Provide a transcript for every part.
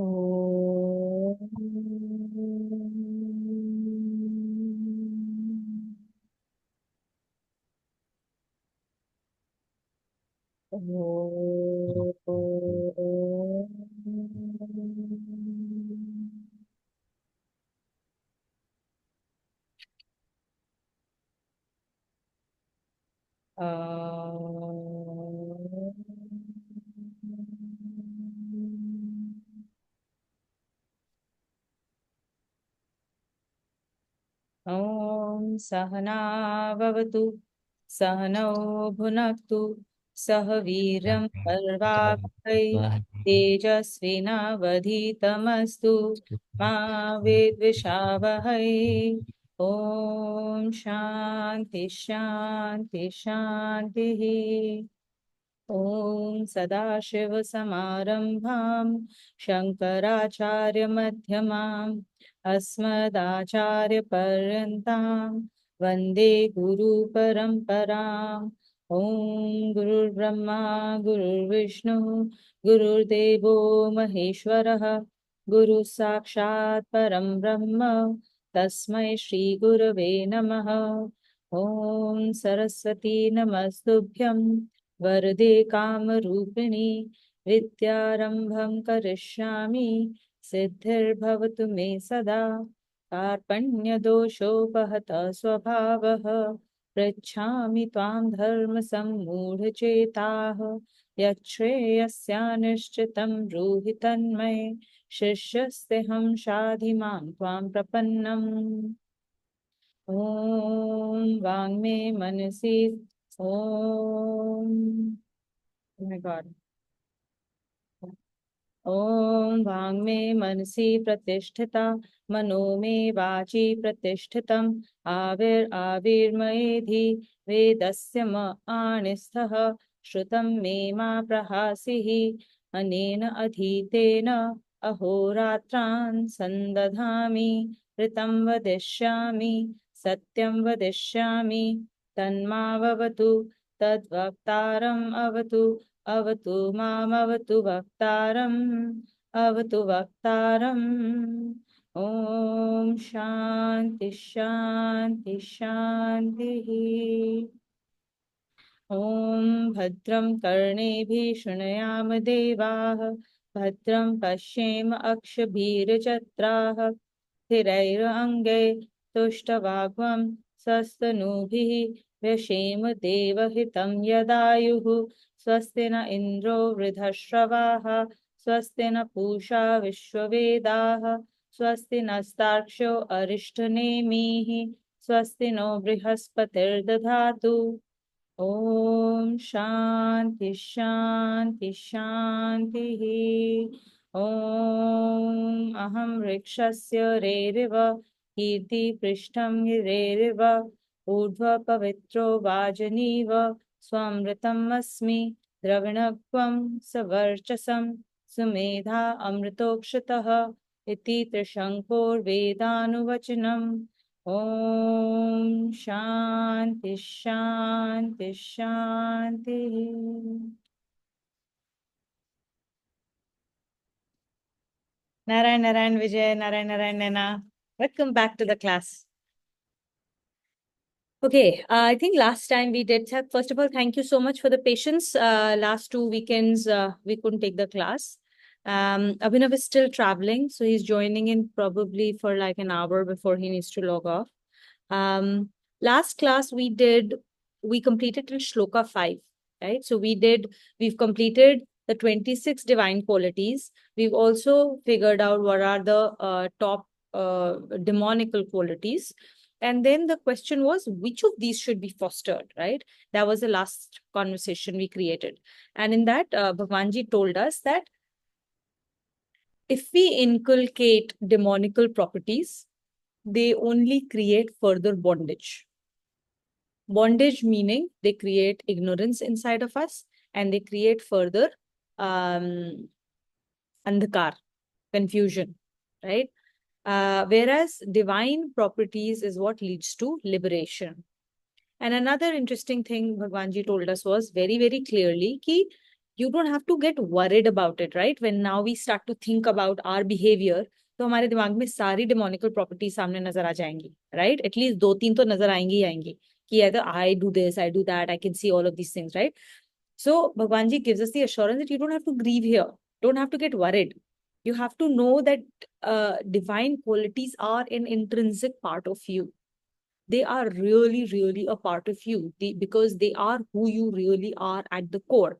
ॐ ॐ सहना भवतु सहनौ भुनक्तु सह वीर्यं कर्वावहै तेजस्विनावधीतमस्तु मा विद्विषावहै। ॐ शान्ति शान्ति शान्तिः। ॐ सदाशिवसमारम्भां शङ्कराचार्यमध्यमाम् अस्मदाचार्यपर्यन्तां वन्दे गुरुपरम्पराम्। ॐ गुरुर्ब्रह्मा गुरुर्विष्णुः गुरुर्देवो महेश्वरः गुरुः साक्षात् परं ब्रह्म तस्मै श्रीगुरवे नमः। ॐ सरस्वती नमस्तुभ्यं वरदे कामरूपिणि विद्यारम्भं करिष्यामि सिद्धिर्भवतु मे सदा। कार्पण्यदोषोपहतः स्वभावः पृच्छामि त्वां धर्मसम्मूढचेताः यच्छ्रेयस्यानिश्चितं ब्रूहि तन्मये शिष्यस्तेऽहं शाधिमां त्वां प्रपन्नम्। ॐ वाङ्मे मनसि ॐ Oh my God. ॐ वाङ्मे मनसि प्रतिष्ठिता मनो मे वाचि प्रतिष्ठितम् आविर्मयेधि वेदस्य म आणिस्थः श्रुतं मे मा प्रहासिः अनेन अधीतेन अहोरात्रान् सन्दधामि ऋतं वदिष्यामि सत्यं वदिष्यामि तन्मावतु तद्वक्तारम् अवतु अवतु मामवतु वक्तारम् अवतु वक्तारम्। ॐ शान्ति शान्ति शान्तिः। ॐ भद्रं कर्णेभिः शृणुयाम देवाः भद्रं पश्येम अक्षभिर्यजत्राः स्थिरैरङ्गै तुष्टवाग्वं स्वस्तनूभिः व्यशेम देवहितं यदायुः स्वस्ति न इन्द्रो वृद्धश्रवाः स्वस्ति न पूषा विश्ववेदाः स्वस्ति नस्तार्क्ष्यो अरिष्टनेमिः स्वस्ति नो बृहस्पतिर्दधातु। ॐ शान्ति शान्ति शान्तिः। ॐ अहं वृक्षस्य रेरिव कीर्तिपृष्ठं गिरेरिव ऊर्ध्वपवित्रो वाजनीव स्वमृतम् अस्मि द्रविणत्वं सवर्चसं सुमेधा अमृतोक्षतः इति त्रिशङ्कोर्वेदानुवचनम्। ॐ शान्ति शान्ति शान्तिः। Narayan Narayan Vijay Narayan Narayan Nena. Welcome back to the class. Okay, I think last time we did have, first of all, thank you so much for the patience. Last 2 weekends, we couldn't take the class. Abhinav is still traveling, so he's joining in probably for like an hour before he needs to log off. Last class we completed till Shloka 5, right? So we've completed the 26 divine qualities. We've also figured out what are the top demonical qualities. And then the question was, which of these should be fostered, right? That was the last conversation we created. And in that, Bhagwanji told us that if we inculcate demonical properties, they only create further bondage. Bondage meaning they create ignorance inside of us and they create further andhakar, confusion, right? Whereas divine properties is what leads to liberation. And another interesting thing Bhagwanji told us was very, very clearly ki You don't have to get worried about it, right? When now we start to think about our behavior, तो हमारे दिमाग में सारी डेमोनिकल properties सामने नजर आ जाएंगी, right? At least दो तीन तो नजर आएंगी ही आएंगी कि I do this, I do that, I can see all of these things, right? So Bhagwan ji gives us the assurance that you don't have to grieve here, don't have to get worried. You have to know that divine qualities are an intrinsic part of you. They are really, really a part of you, because they are who you really are at the core.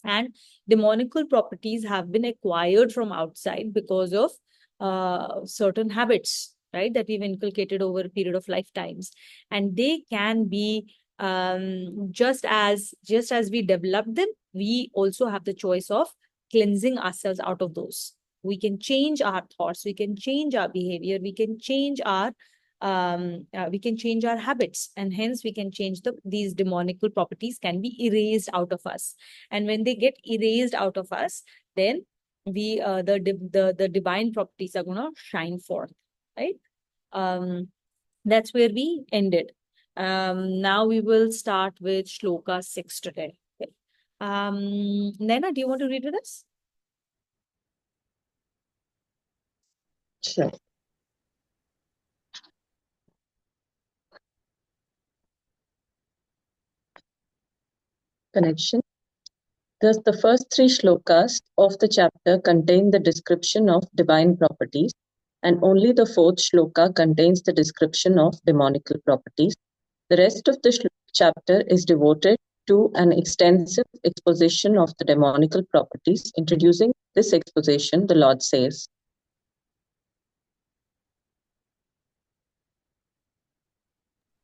And demonical properties have been acquired from outside because of certain habits, right, that we've inculcated over a period of lifetimes. And they can be, just as we develop them, we also have the choice of cleansing ourselves out of those. We can change our thoughts, we can change our behavior, we can change our habits, and hence we can change these demonical properties can be erased out of us. And when they get erased out of us, then the divine properties are going to shine forth, right? That's where we ended. Now we will start with Shloka 6 today. Okay. Naina, do you want to read with us? Sure. Connection. Thus, the first three shlokas of the chapter contain the description of divine properties, and only the fourth shloka contains the description of demonical properties. The rest of the chapter is devoted to an extensive exposition of the demonical properties. Introducing this exposition, the Lord says,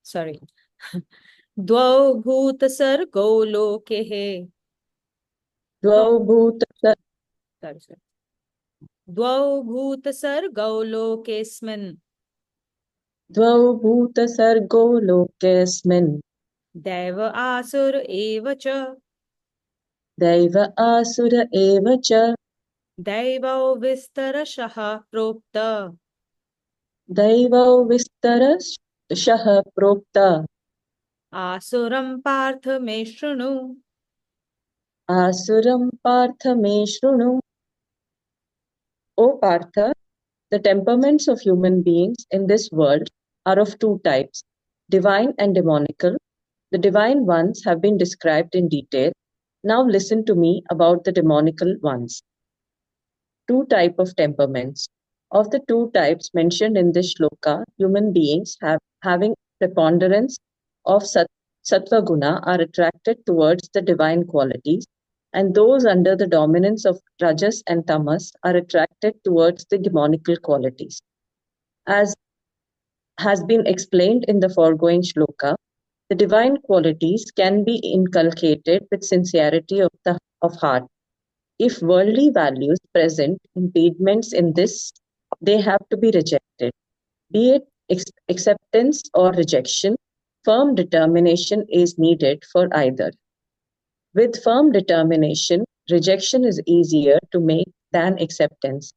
Sorry. द्वौ भूतसर्गौ लोकेः द्वौ भूतसर्गौ लोकेऽस्मिन् भूतसर्गो लोकेऽस्मिन् दैव आसुर एव च दैव आसुर एव च दैवौ विस्तरशः प्रोक्त दैवौ विस्तरशः प्रोक्त आसुरं पार्थ मे शृणु आसुरं पार्थ मे शृणु. O Partha, the temperaments of human beings in this world are of two types, divine and demonical. The divine ones have been described in detail. Now listen to me about the demonical ones. Two types of temperaments. Of the two types mentioned in this shloka, human beings having preponderance of sattva guna are attracted towards the divine qualities, and those under the dominance of rajas and tamas are attracted towards the demonical qualities. As has been explained in the foregoing shloka, the divine qualities can be inculcated with sincerity of heart. If worldly values present impediments in this, they have to be rejected. Be it acceptance or rejection, firm determination is needed for either. With firm determination, rejection is easier to make than acceptance.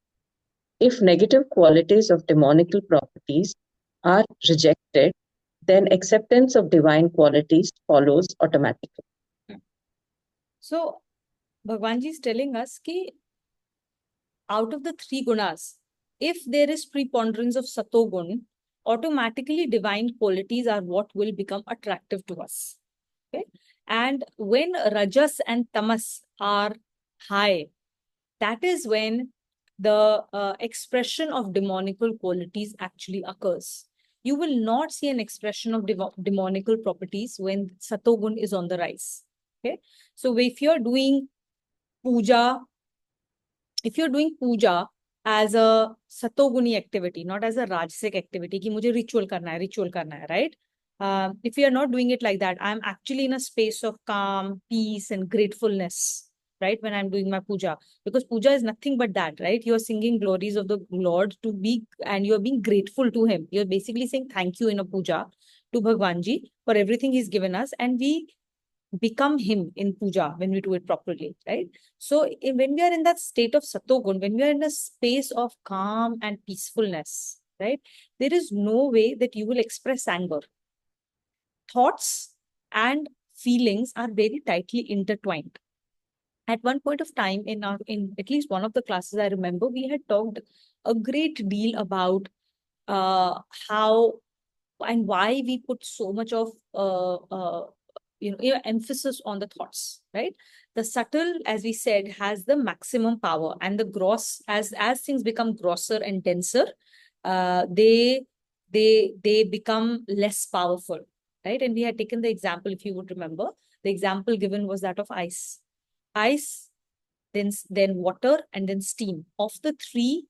If negative qualities of demonical properties are rejected, then acceptance of divine qualities follows automatically. So Bhagwan ji is telling us that out of the three gunas, if there is preponderance of satogun, automatically divine qualities are what will become attractive to us. Okay? And when rajas and tamas are high, that is when the expression of demonical qualities actually occurs. You will not see an expression of demonical properties when satogun is on the rise. Okay, so if you're doing puja as a satoguni activity, not as a rajasic activity, कि मुझे ritual करना है, right? If you are not doing it like that, I'm actually in a space of calm, peace, and gratefulness, right? When I'm doing my puja, because puja is nothing but that, right? You're singing glories of the Lord and you're being grateful to Him. You're basically saying thank you in a puja to Bhagwanji for everything He's given us, and we become Him in puja when we do it properly, right? So when we are in that state of satogun, when we are in a space of calm and peacefulness, right, there is no way that you will express anger. Thoughts and feelings are very tightly intertwined. At one point of time in at least one of the classes, I remember we had talked a great deal about how and why we put so much of emphasis on the thoughts, right? The subtle, as we said, has the maximum power, and the gross, as things become grosser and denser, they become less powerful, right? And we had taken the example, if you would remember, the example given was that of ice, then water, and then steam. Of the three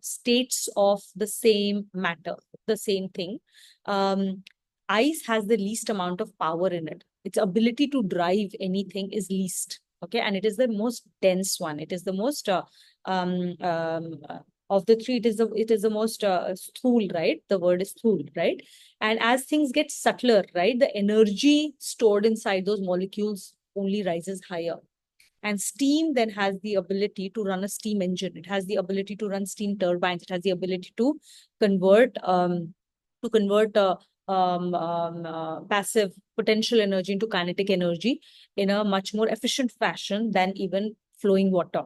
states of the same matter, the same thing, um, ice has the least amount of power in it. Its ability to drive anything is least. Okay, and it is the most dense one. It is the most um, um, uh, of the three. It is the most sthul, right? The word is sthul, right? And as things get subtler, right, the energy stored inside those molecules only rises higher. And steam then has the ability to run a steam engine. It has the ability to run steam turbines. It has the ability convert to convert passive potential energy into kinetic energy in a much more efficient fashion than even flowing water.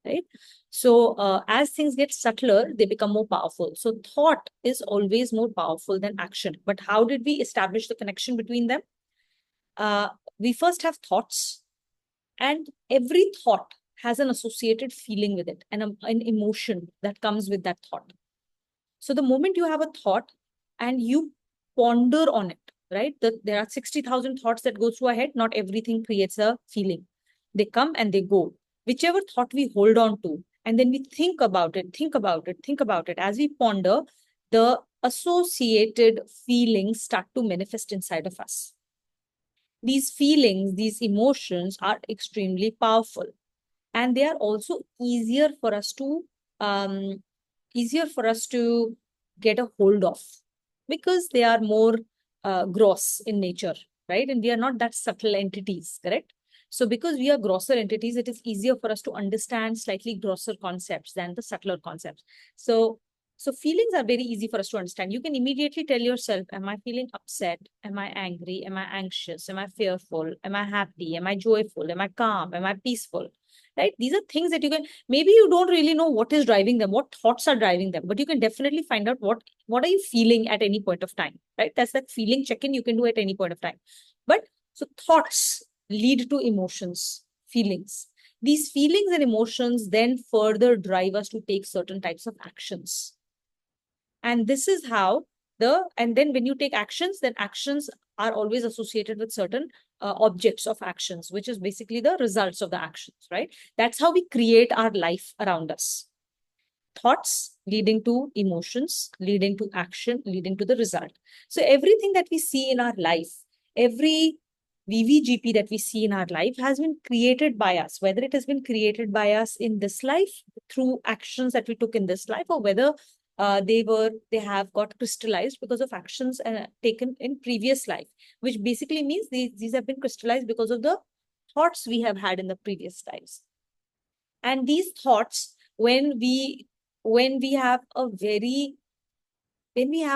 Right. So as things get subtler, they become more powerful. So thought is always more powerful than action. But how did we establish the connection between them? We first have thoughts, and every thought has an associated feeling with it and an emotion that comes with that thought. So the moment you have a thought and you ponder on it, right? There are 60,000 thoughts that go through our head. Not everything creates a feeling. They come and they go. Whichever thought we hold on to, and then we think about it, think about it, think about it. As we ponder, the associated feelings start to manifest inside of us. These feelings, these emotions are extremely powerful, and they are also um, easier for us to get a hold of, because they are more gross in nature, right? And we are not that subtle entities, correct? So because we are grosser entities, it is easier for us to understand slightly grosser concepts than the subtler concepts. So feelings are very easy for us to understand. You can immediately tell yourself, am I feeling upset? Am I angry? Am I anxious? Am I fearful? Am I happy? Am I joyful? Am I calm? Am I peaceful? Right? These are things that you can, maybe you don't really know what is driving them, what thoughts are driving them, but you can definitely find out what are you feeling at any point of time, right? That's that feeling check-in you can do at any point of time. But so thoughts lead to emotions, feelings. These feelings and emotions then further drive us to take certain types of actions. And this is how and then when you take actions, then actions are always associated with certain objects of actions, which is basically the results of the actions, right? That's how we create our life around us. Thoughts leading to emotions, leading to action, leading to the result. So everything that we see in our life, every VVGP that we see in our life has been created by us, whether it has been created by us in this life through actions that we took in this life, or whether they have got crystallized because of actions taken in previous life, which basically means these have been crystallized because of the thoughts we have had in the previous lives. And these thoughts, when we have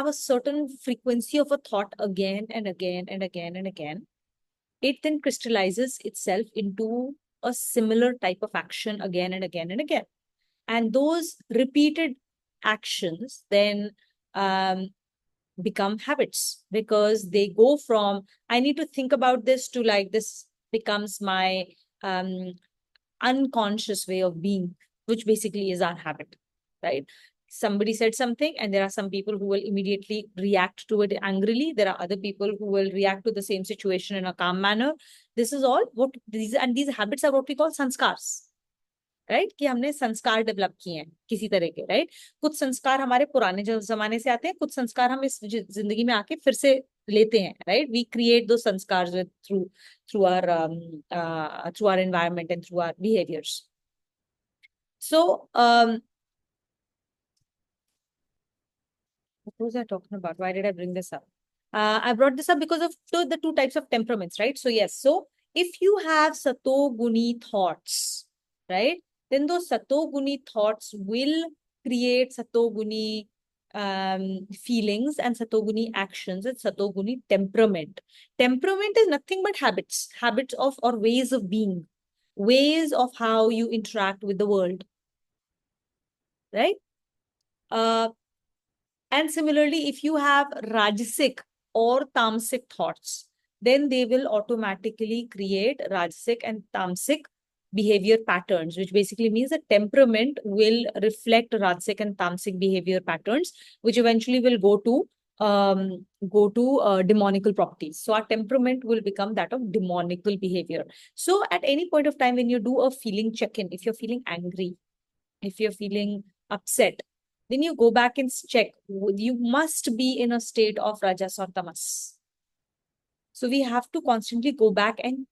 a certain frequency of a thought again and again and again and again, it then crystallizes itself into a similar type of action again and again and again. And those repeated actions then become habits, because they go from, I need to think about this, to like this becomes my um, unconscious way of being, which basically is our habit, right? Somebody said something, and there are some people who will immediately react to it angrily. There are other people who will react to the same situation in a calm manner. This is all what these habits are what we call sanskars, right कि हमने संस्कार develop किए हैं किसी तरह के, right? कुछ संस्कार हमारे पुराने जमाने से आते हैं, कुछ संस्कार हम इस जिंदगी में आके फिर से लेते हैं, राइट? वी क्रिएट दो sanskar through through our environment and through our behaviours. So what was I talking about? Why did I bring this up? I brought this up because of the two types of temperaments, right? So yes, so if you have satoguni thoughts, right, then those satoguni thoughts will create satoguni feelings and satoguni actions and satoguni temperament. Temperament is nothing but habits of or ways of being. ways of how you interact with the world, right? And similarly, if you have Rajasic or Tamasic thoughts, then they will automatically create Rajasic and Tamasic behavior patterns, which basically means that temperament will reflect Rajasic and Tamasic behavior patterns, which eventually will go to demonical properties. So our temperament will become that of demonical behavior. So at any point of time when you do a feeling check-in, if you're feeling angry, if you're feeling upset, then you go back and check. You must be in a state of rajas or tamas. So we have to constantly go back and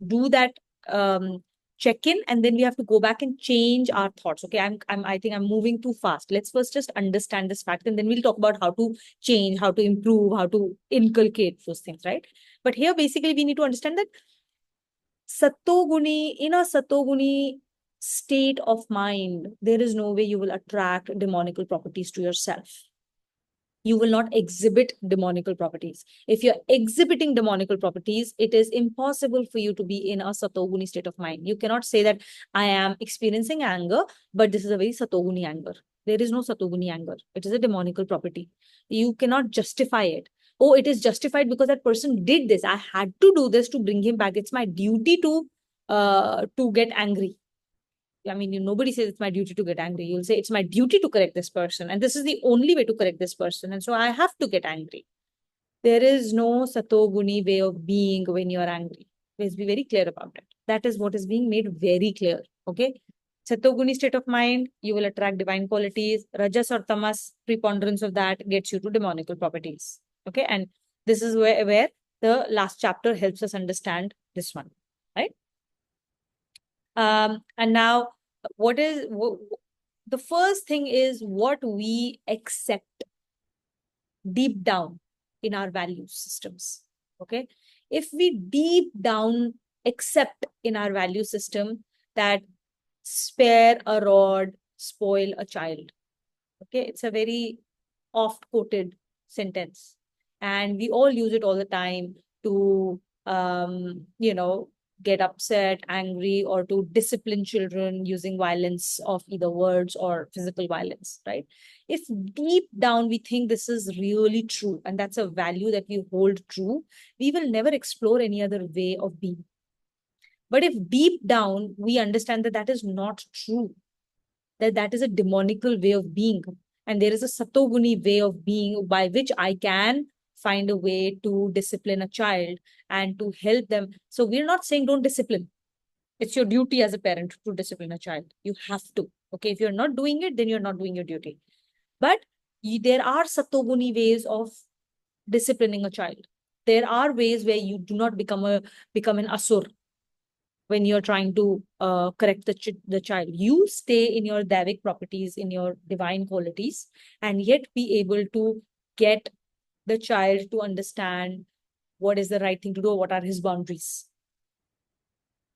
do that check-in, and then we have to go back and change our thoughts. Okay, I think I'm moving too fast. Let's first just understand this fact, and then we'll talk about how to change, how to improve, how to inculcate those things, right? But here, basically, we need to understand that in a Satoguni state of mind, there is no way you will attract demonical properties to yourself. You will not exhibit demonical properties. If you're exhibiting demonical properties, it is impossible for you to be in a Satoguni state of mind. You cannot say that I am experiencing anger, but this is a very Satoguni anger. There is no Satoguni anger. It is a demonical property. You cannot justify it. Oh, it is justified because that person did this. I had to do this to bring him back. It's my duty to get angry. I mean, nobody says it's my duty to get angry. You'll say it's my duty to correct this person, and this is the only way to correct this person, and so I have to get angry. There is no Satoguni way of being when you are angry. Let's be very clear about it. That is what is being made very clear. Okay. Satoguni state of mind, you will attract divine qualities. Rajas or tamas, preponderance of that gets you to demonical properties. Okay. And this is where the last chapter helps us understand this one. Right. And now, the first thing is what we accept deep down in our value systems. Okay. If we deep down accept in our value system that spare a rod, spoil a child. Okay. It's a very oft quoted sentence. And we all use it all the time to, get upset, angry, or to discipline children using violence of either words or physical violence, right? If deep down we think this is really true and that's a value that we hold true, we will never explore any other way of being. But if deep down we understand that that is not true, that is a demonical way of being, and there is a Satoguni way of being by which I can find a way to discipline a child and to help them. So we're not saying don't discipline. It's your duty as a parent to discipline a child. You have to. Okay, if you're not doing it, then you're not doing your duty. But there are Satoguni ways of disciplining a child. There are ways where you do not become an asur when you're trying to correct the child. You stay in your Davic properties, in your divine qualities, and yet be able to get the child to understand what is the right thing to do, what are his boundaries.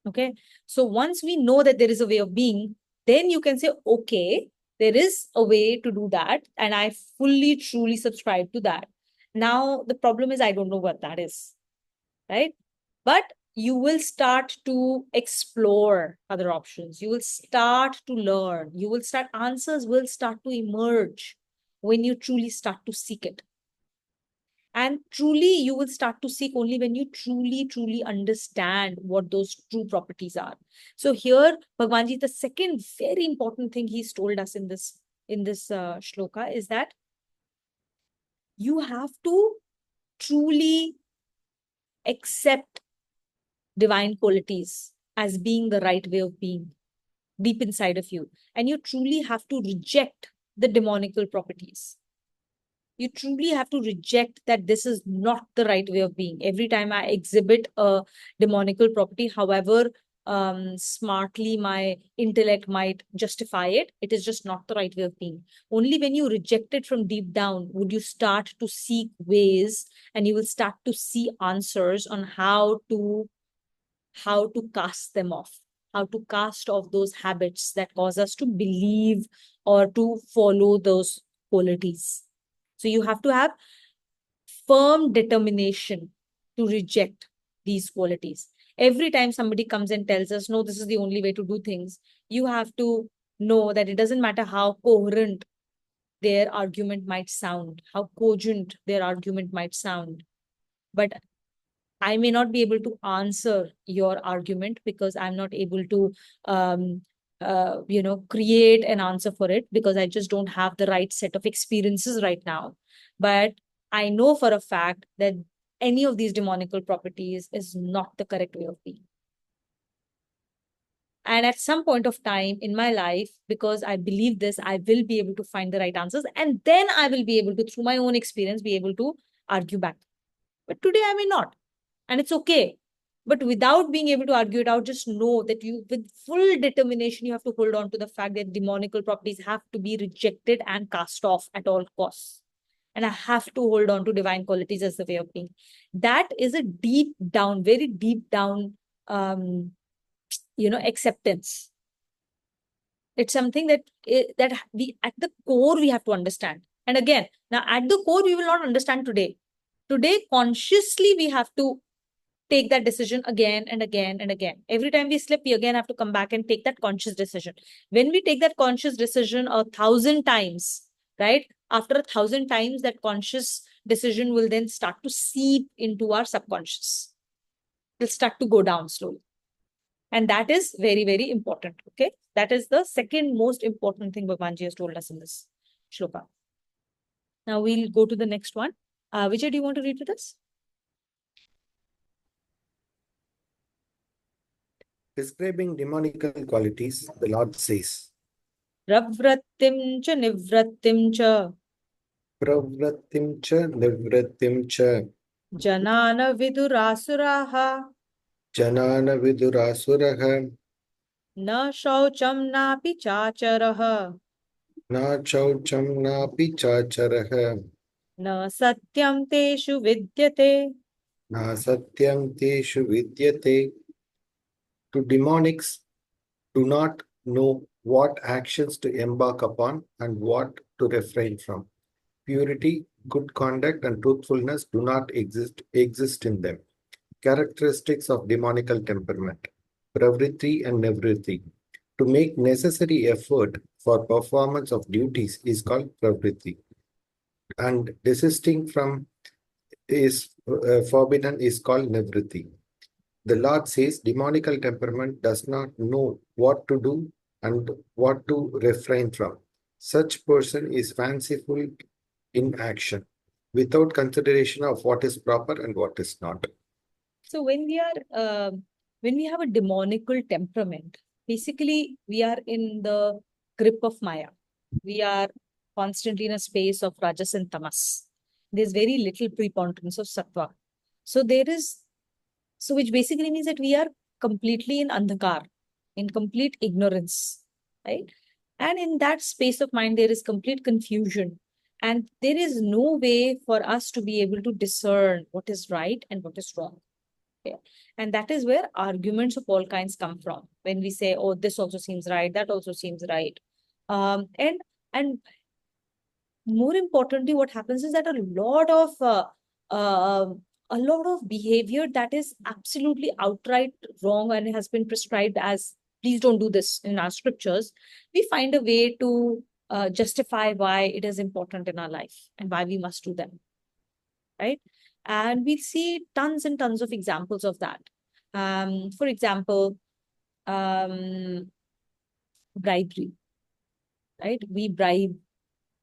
Okay. So once we know that there is a way of being, then you can say, okay, there is a way to do that. And I fully, truly subscribe to that. Now, the problem is I don't know what that is. Right. But you will start to explore other options. You will start to learn. Answers will start to emerge when you truly start to seek it. And truly, you will start to seek only when you truly, truly understand what those true properties are. So here, Bhagwanji, the second very important thing he's told us in this shloka is that you have to truly accept divine qualities as being the right way of being deep inside of you. And you truly have to reject the demonical properties. You truly have to reject that this is not the right way of being. Every time I exhibit a demonical property, however smartly my intellect might justify it, it is just not the right way of being. Only when you reject it from deep down would you start to seek ways, and you will start to see answers on how to cast them off, how to cast off those habits that cause us to believe or to follow those qualities. So you have to have firm determination to reject these qualities. Every time somebody comes and tells us, no, this is the only way to do things, you have to know that it doesn't matter how coherent their argument might sound, how cogent their argument might sound, but I may not be able to answer your argument because I'm not able to, create an answer for it because I just don't have the right set of experiences right now. But I know for a fact that any of these demonical properties is not the correct way of being. And at some point of time in my life, because I believe this, I will be able to find the right answers. And then I will be able to, through my own experience, be able to argue back. But today I may not. And it's okay. But without being able to argue it out, just know that you, with full determination, you have to hold on to the fact that demonical properties have to be rejected and cast off at all costs. And I have to hold on to divine qualities as the way of being. That is a deep down, very deep down, acceptance. It's something that we, at the core, we have to understand. And again, now at the core, we will not understand today. Today, consciously, we have to take that decision again and again and again. Every time we slip, we again have to come back and take that conscious decision. When we take that conscious decision 1,000 times, right? After 1,000 times, that conscious decision will then start to seep into our subconscious. It'll start to go down slowly. And that is very, very important. Okay. That is the second most important thing Bhagwanji has told us in this shloka. Now we'll go to the next one. Vijay, do you want to read with us? Describing demonical qualities, the Lord says, Pravrattim cha nivrattim cha Pravrattim cha nivrattim cha janana vidurasuraha janana vidurasuraha na shaucham napi chacharaha na chaucham napi chacharaha na satyam teshu vidyate. na satyam teshu vidyate. To demonics, do not know what actions to embark upon and what to refrain from. Purity, good conduct, and truthfulness do not exist in them. Characteristics of demonical temperament: pravritti and nivritti. To make necessary effort for performance of duties is called pravritti, and desisting from is forbidden is called nivritti. The Lord says demonical temperament does not know what to do and what to refrain from. Such person is fanciful in action, without consideration of what is proper and what is not. So when we have a demonical temperament, basically we are in the grip of Maya. We are constantly in a space of Rajas and Tamas. There's very little preponderance of Sattva. So which basically means that we are completely in Andhakar, in complete ignorance, right? And in that space of mind, there is complete confusion. And there is no way for us to be able to discern what is right and what is wrong. Okay. And that is where arguments of all kinds come from. When we say, oh, this also seems right, that also seems right. And more importantly, what happens is that a lot of behavior that is absolutely outright wrong and has been prescribed as, please don't do this in our scriptures, we find a way to justify why it is important in our life and why we must do them, right? And we see tons and tons of examples of that. For example, bribery, right? We bribe,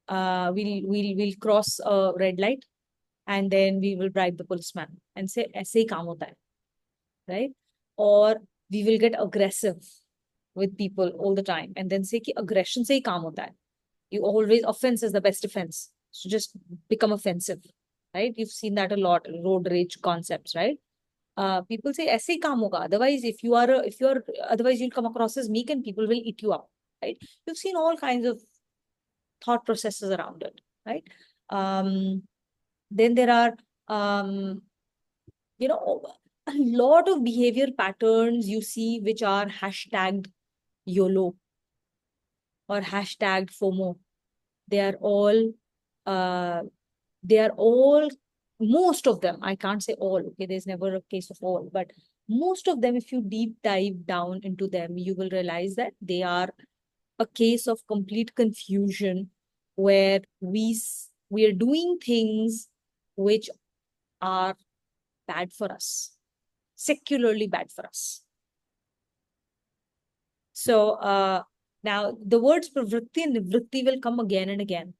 we'll cross a red light and then we will bribe the policeman and say, "Aise hi kaam hota hai," right? Or we will get aggressive with people all the time and then say, ki aggression se hi kaam hota hai. You always, offense is the best defense. So just become offensive, right? You've seen that a lot, road rage concepts, right? People say, "Aise hi kaam hoga." Otherwise, otherwise you'll come across as meek and people will eat you up, right? You've seen all kinds of thought processes around it, right? Then there are, a lot of behavior patterns you see which are hashtagged YOLO or hashtagged FOMO. They are all, uh, they are all most of them, I can't say all, okay, there's never a case of all, but most of them, if you deep dive down into them, you will realize that they are a case of complete confusion where we are doing things which are bad for us, secularly bad for us. So now the words pravritti and nivritti will come again and again.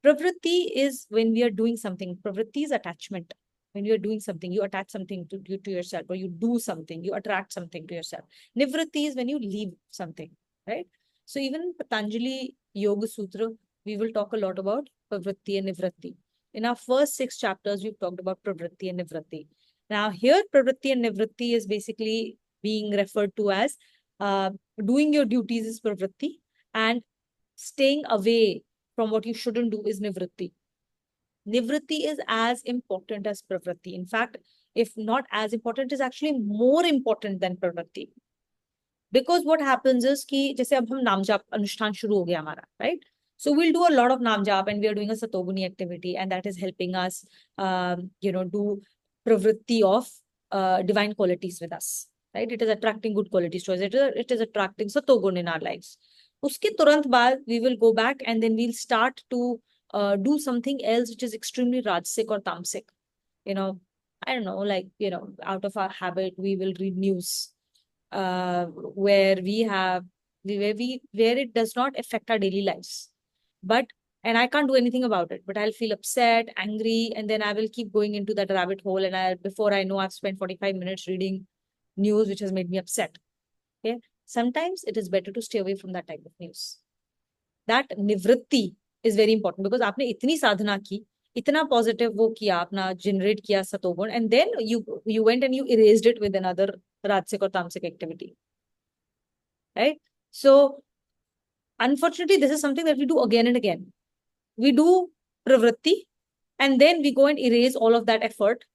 Pravritti is when we are doing something. Pravritti is attachment. When you are doing something, you attach something to yourself, or you do something, you attract something to yourself. Nivritti is when you leave something, right? So even in Patanjali Yoga Sutra, we will talk a lot about pravritti and nivritti. In our first 6 chapters, we've talked about pravritti and nivritti. Now here, pravritti and nivritti is basically being referred to as doing your duties is pravritti, and staying away from what you shouldn't do is nivritti. Nivritti is as important as pravritti. In fact, if not as important, is actually more important than pravritti. Because what happens is कि जैसे अब हम नाम जाप अनुष्ठान शुरू हो गया हमारा, right? So we'll do a lot of naam jap, and we are doing a satoguni activity, and that is helping us, do pravritti of divine qualities with us, right? It is attracting good qualities to us. It is attracting satogun in our lives. Uske turant baad, we will go back and then we'll start to do something else which is extremely rajasic or tamasic. I don't know, like, out of our habit, we will read news where it does not affect our daily lives. And I can't do anything about it, but I'll feel upset, angry, and then I will keep going into that rabbit hole. And before I know, I've spent 45 minutes reading news, which has made me upset. Okay. Sometimes it is better to stay away from that type of news. That nivritti is very important, because आपने इतनी साधना की, इतना positive वो किया, अपना generate किया सतोगुण, and then you went and you erased it with another rajasic or tamasic activity. Right? So unfortunately, this is something that we do again and again. We do pravritti, and then we go and erase all of that effort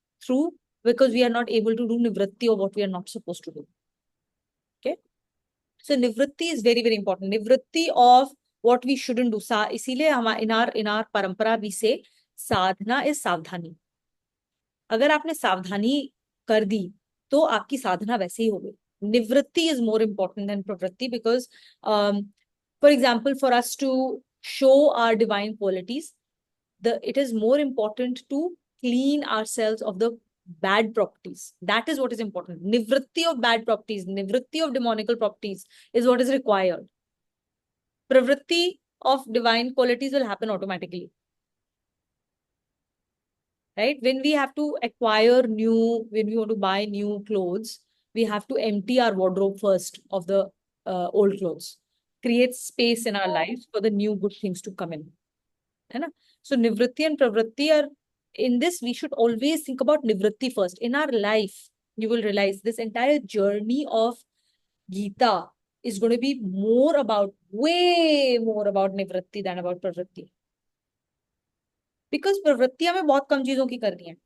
because we are not able to do nivritti or what we are not supposed to do. Okay. So nivritti is very, very important. Nivritti of what we shouldn't do. इसीलिए in our parampara we say sadhana is savdhani. अगर आपने सावधानी कर दी, तो आपकी साधना वैसे ही होगी. Nivritti is more important than pravritti, because for example, for us to show our divine qualities, it is more important to clean ourselves of the bad properties. That is what is important. Nivritti of bad properties, nivritti of demonical properties is what is required. Pravritti of divine qualities will happen automatically. Right? When we have to when we want to buy new clothes, we have to empty our wardrobe first of the old clothes. Create space in our lives for the new good things to come in. So nivritti and pravritti are, in this, we should always think about nivritti first. In our life, you will realize this entire journey of Gita is going to be way more about nivritti than about pravritti. Because pravritti हमें बहुत कम चीजों की करनी है.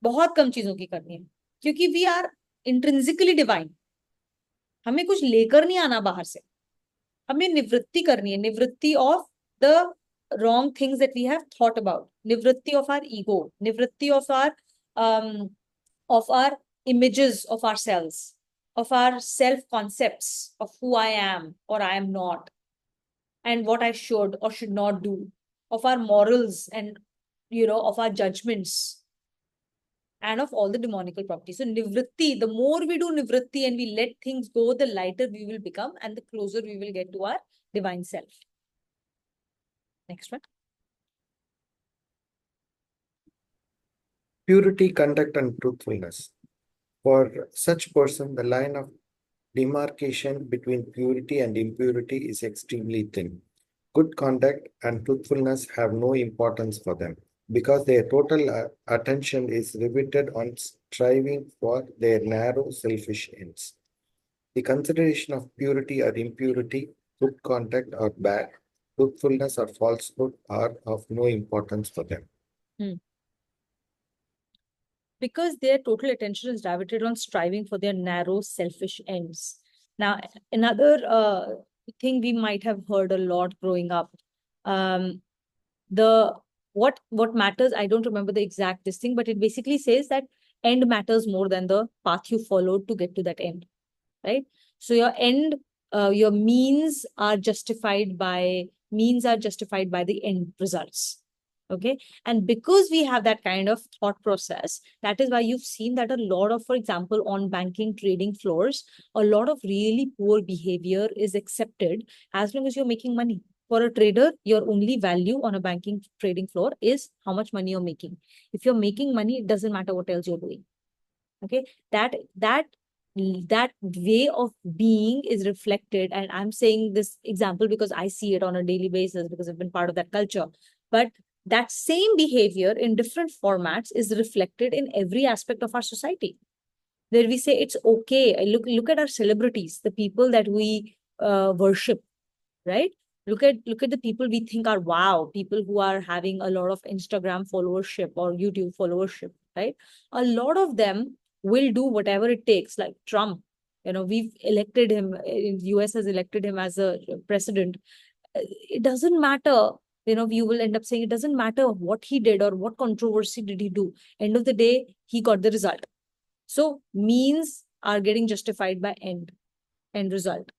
बहुत कम चीजों की करनी है. क्योंकि we are intrinsically divine. हमें कुछ लेकर नहीं आना बाहर से. हमें निवृत्ति करनी है. निवृत्ति of the wrong things that we have thought about. Nivritti of our ego. Nivritti of our images of ourselves, of our self-concepts of who I am or I am not, and what I should or should not do, of our morals and, of our judgments, and of all the demonical properties. So nivritti, the more we do nivritti and we let things go, the lighter we will become and the closer we will get to our divine self. Next one. Purity, conduct, and truthfulness. For such person, the line of demarcation between purity and impurity is extremely thin. Good conduct and truthfulness have no importance for them, because their total attention is riveted on striving for their narrow, selfish ends. The consideration of purity or impurity, good conduct or bad, truthfulness or falsehood are of no importance for them. Because their total attention is diverted on striving for their narrow, selfish ends. Now, another thing we might have heard a lot growing up, the what matters, I don't remember the exact this thing, but it basically says that end matters more than the path you followed to get to that end, right? So your end, your means are justified by the end results. Okay. And because we have that kind of thought process, that is why you've seen that a lot of, for example, on banking trading floors, a lot of really poor behavior is accepted as long as you're making money. For a trader, your only value on a banking trading floor is how much money you're making. If you're making money, it doesn't matter what else you're doing. Okay. That way of being is reflected, and I'm saying this example because I see it on a daily basis because I've been part of that culture. But that same behavior in different formats is reflected in every aspect of our society, where we say it's okay. Look at our celebrities, the people that we worship, right? Look at the people we think are wow, people who are having a lot of Instagram followership or YouTube followership, right? A lot of them will do whatever it takes, like Trump. We've elected him, in US has elected him as a president. It doesn't matter. You will end up saying it doesn't matter what he did or what controversy did he do. End of the day, he got the result. So means are getting justified by end result.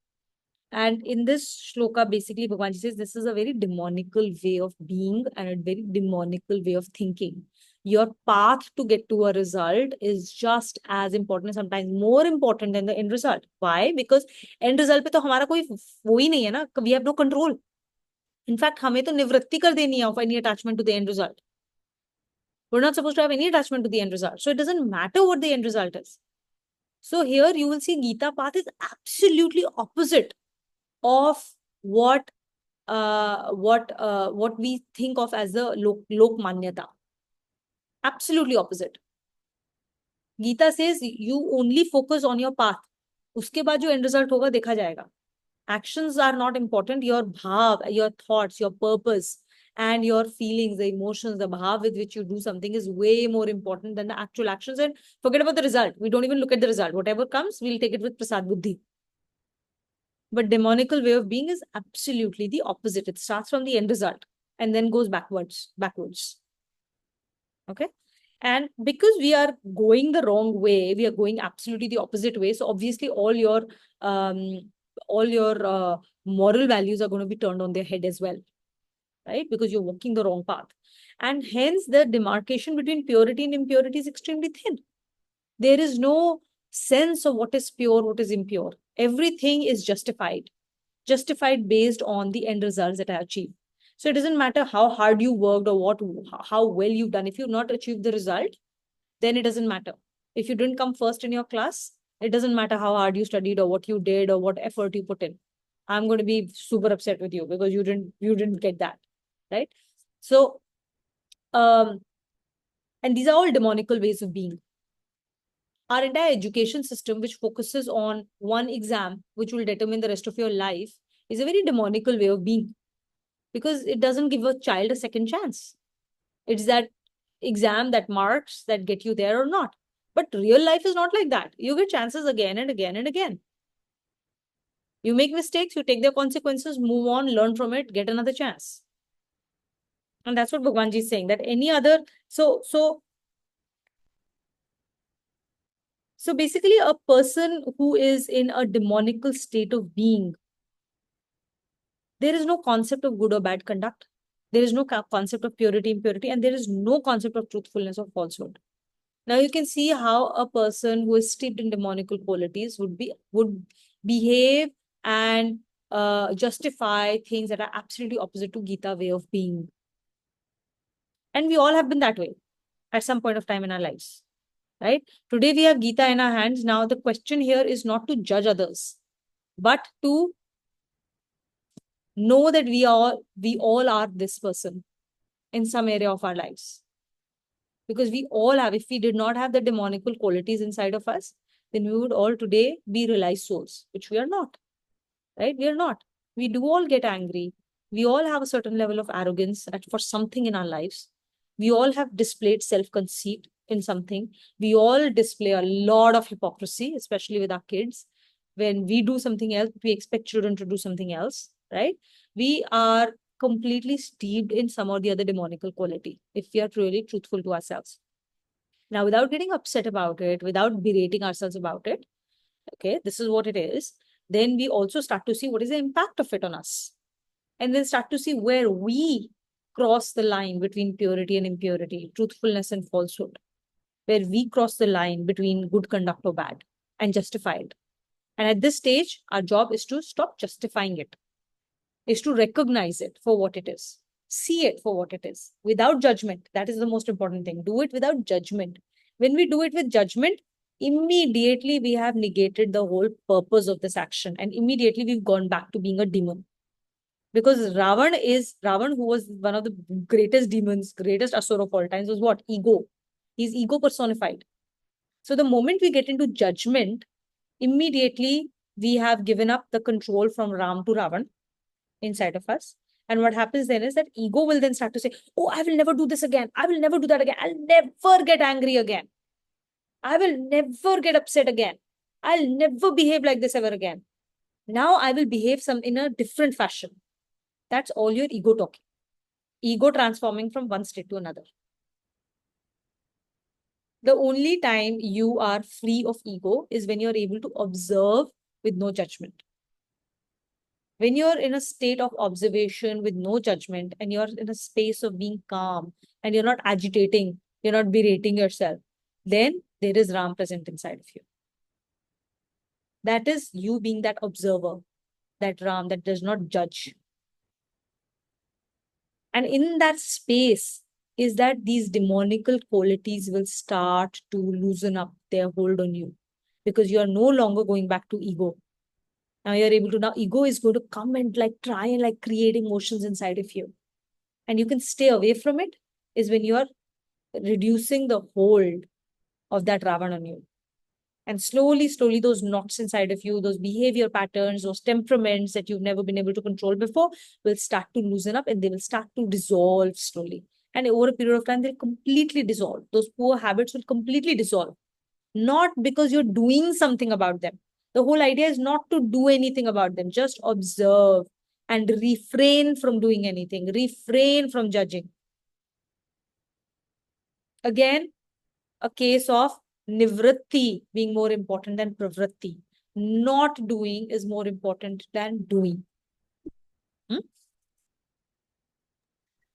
And in this shloka, basically, Bhagwan says this is a very demonical way of being and a very demonical way of thinking. Your path to get to a result is just as important, sometimes more important than the end result. Why? Because end result पे तो हमारा कोई वो ही नहीं है ना. We have no control. In fact, हमें तो निवृत्ति कर देनी है of any attachment to the end result. We're not supposed to have any attachment to the end result. So it doesn't matter what the end result is. So here you will see Gita path is absolutely opposite of what we think of as the lok manyata. Absolutely opposite. Gita says you only focus on your path. Uske baad jo end result hoga dekha jayega. Actions are not important. Your bhav, your thoughts, your purpose, and your feelings, the emotions, the bhav with which you do something is way more important than the actual actions. And forget about the result. We don't even look at the result. Whatever comes, we'll take it with prasad buddhi. But demonical way of being is absolutely the opposite. It starts from the end result and then goes backwards. Okay. And because we are going the wrong way, we are going absolutely the opposite way. So obviously all your moral values are going to be turned on their head as well, right? Because you're walking the wrong path. And hence the demarcation between purity and impurity is extremely thin. There is no sense of what is pure, what is impure. Everything is justified based on the end results that I achieve. So it doesn't matter how hard you worked or how well you've done. If you've not achieved the result, then it doesn't matter. If you didn't come first in your class, it doesn't matter how hard you studied or what you did or what effort you put in. I'm going to be super upset with you because you didn't get that, right? So, and these are all demonical ways of being. Our entire education system, which focuses on one exam, which will determine the rest of your life, is a very demonical way of being, because it doesn't give a child a second chance. It's that exam, that marks that get you there or not. But real life is not like that. You get chances again and again and again. You make mistakes, you take the consequences, move on, learn from it, get another chance. And that's what Bhagwanji is saying, that any other, so basically a person who is in a demonical state of being, there is no concept of good or bad conduct. There is no concept of purity, impurity, and there is no concept of truthfulness or falsehood. Now you can see how a person who is steeped in demonical qualities would behave and justify things that are absolutely opposite to Gita way of being. And we all have been that way at some point of time in our lives, right? Today we have Gita in our hands. Now the question here is not to judge others, but to know that we all are this person in some area of our lives. Because we all have, if we did not have the demonical qualities inside of us, then we would all today be realized souls, which we are not, right? We are not. We do all get angry. We all have a certain level of arrogance for something in our lives. We all have displayed self-conceit in something. We all display a lot of hypocrisy, especially with our kids. When we do something else, we expect children to do something else, right? We are completely steeped in some or the other demonical quality, if we are really truthful to ourselves. Now, without getting upset about it, without berating ourselves about it, okay, this is what it is, then we also start to see what is the impact of it on us. And then start to see where we cross the line between purity and impurity, truthfulness and falsehood, where we cross the line between good conduct or bad and justify it. And at this stage, our job is to stop justifying it, is to recognize it for what it is, see it for what it is, without judgment. That is the most important thing. Do it without judgment. When we do it with judgment, immediately we have negated the whole purpose of this action, and immediately we've gone back to being a demon. Because Ravan, who was one of the greatest demons, greatest asur of all times, was what? Ego. He's ego personified. So the moment we get into judgment, immediately we have given up the control from Ram to Ravan inside of us. And what happens then is that ego will then start to say, oh, I will never do this again. I will never do that again. I'll never get angry again. I will never get upset again. I'll never behave like this ever again. Now I will behave in a different fashion. That's all your ego talking. Ego transforming from one state to another. The only time you are free of ego is when you're able to observe with no judgment. When you're in a state of observation with no judgment, and you're in a space of being calm, and you're not agitating, you're not berating yourself, then there is Ram present inside of you. That is you being that observer, that Ram that does not judge. And in that space is that these demonical qualities will start to loosen up their hold on you, because you are no longer going back to ego. Now you're able to, now ego is going to come and try and create emotions inside of you. And you can stay away from it is when you are reducing the hold of that Ravan on you. And slowly, slowly, those knots inside of you, those behavior patterns, those temperaments that you've never been able to control before will start to loosen up, and they will start to dissolve slowly. And over a period of time, they'll completely dissolve. Those poor habits will completely dissolve. Not because you're doing something about them. The whole idea is not to do anything about them. Just observe and refrain from doing anything. Refrain from judging. Again, a case of nivritti being more important than pravritti. Not doing is more important than doing.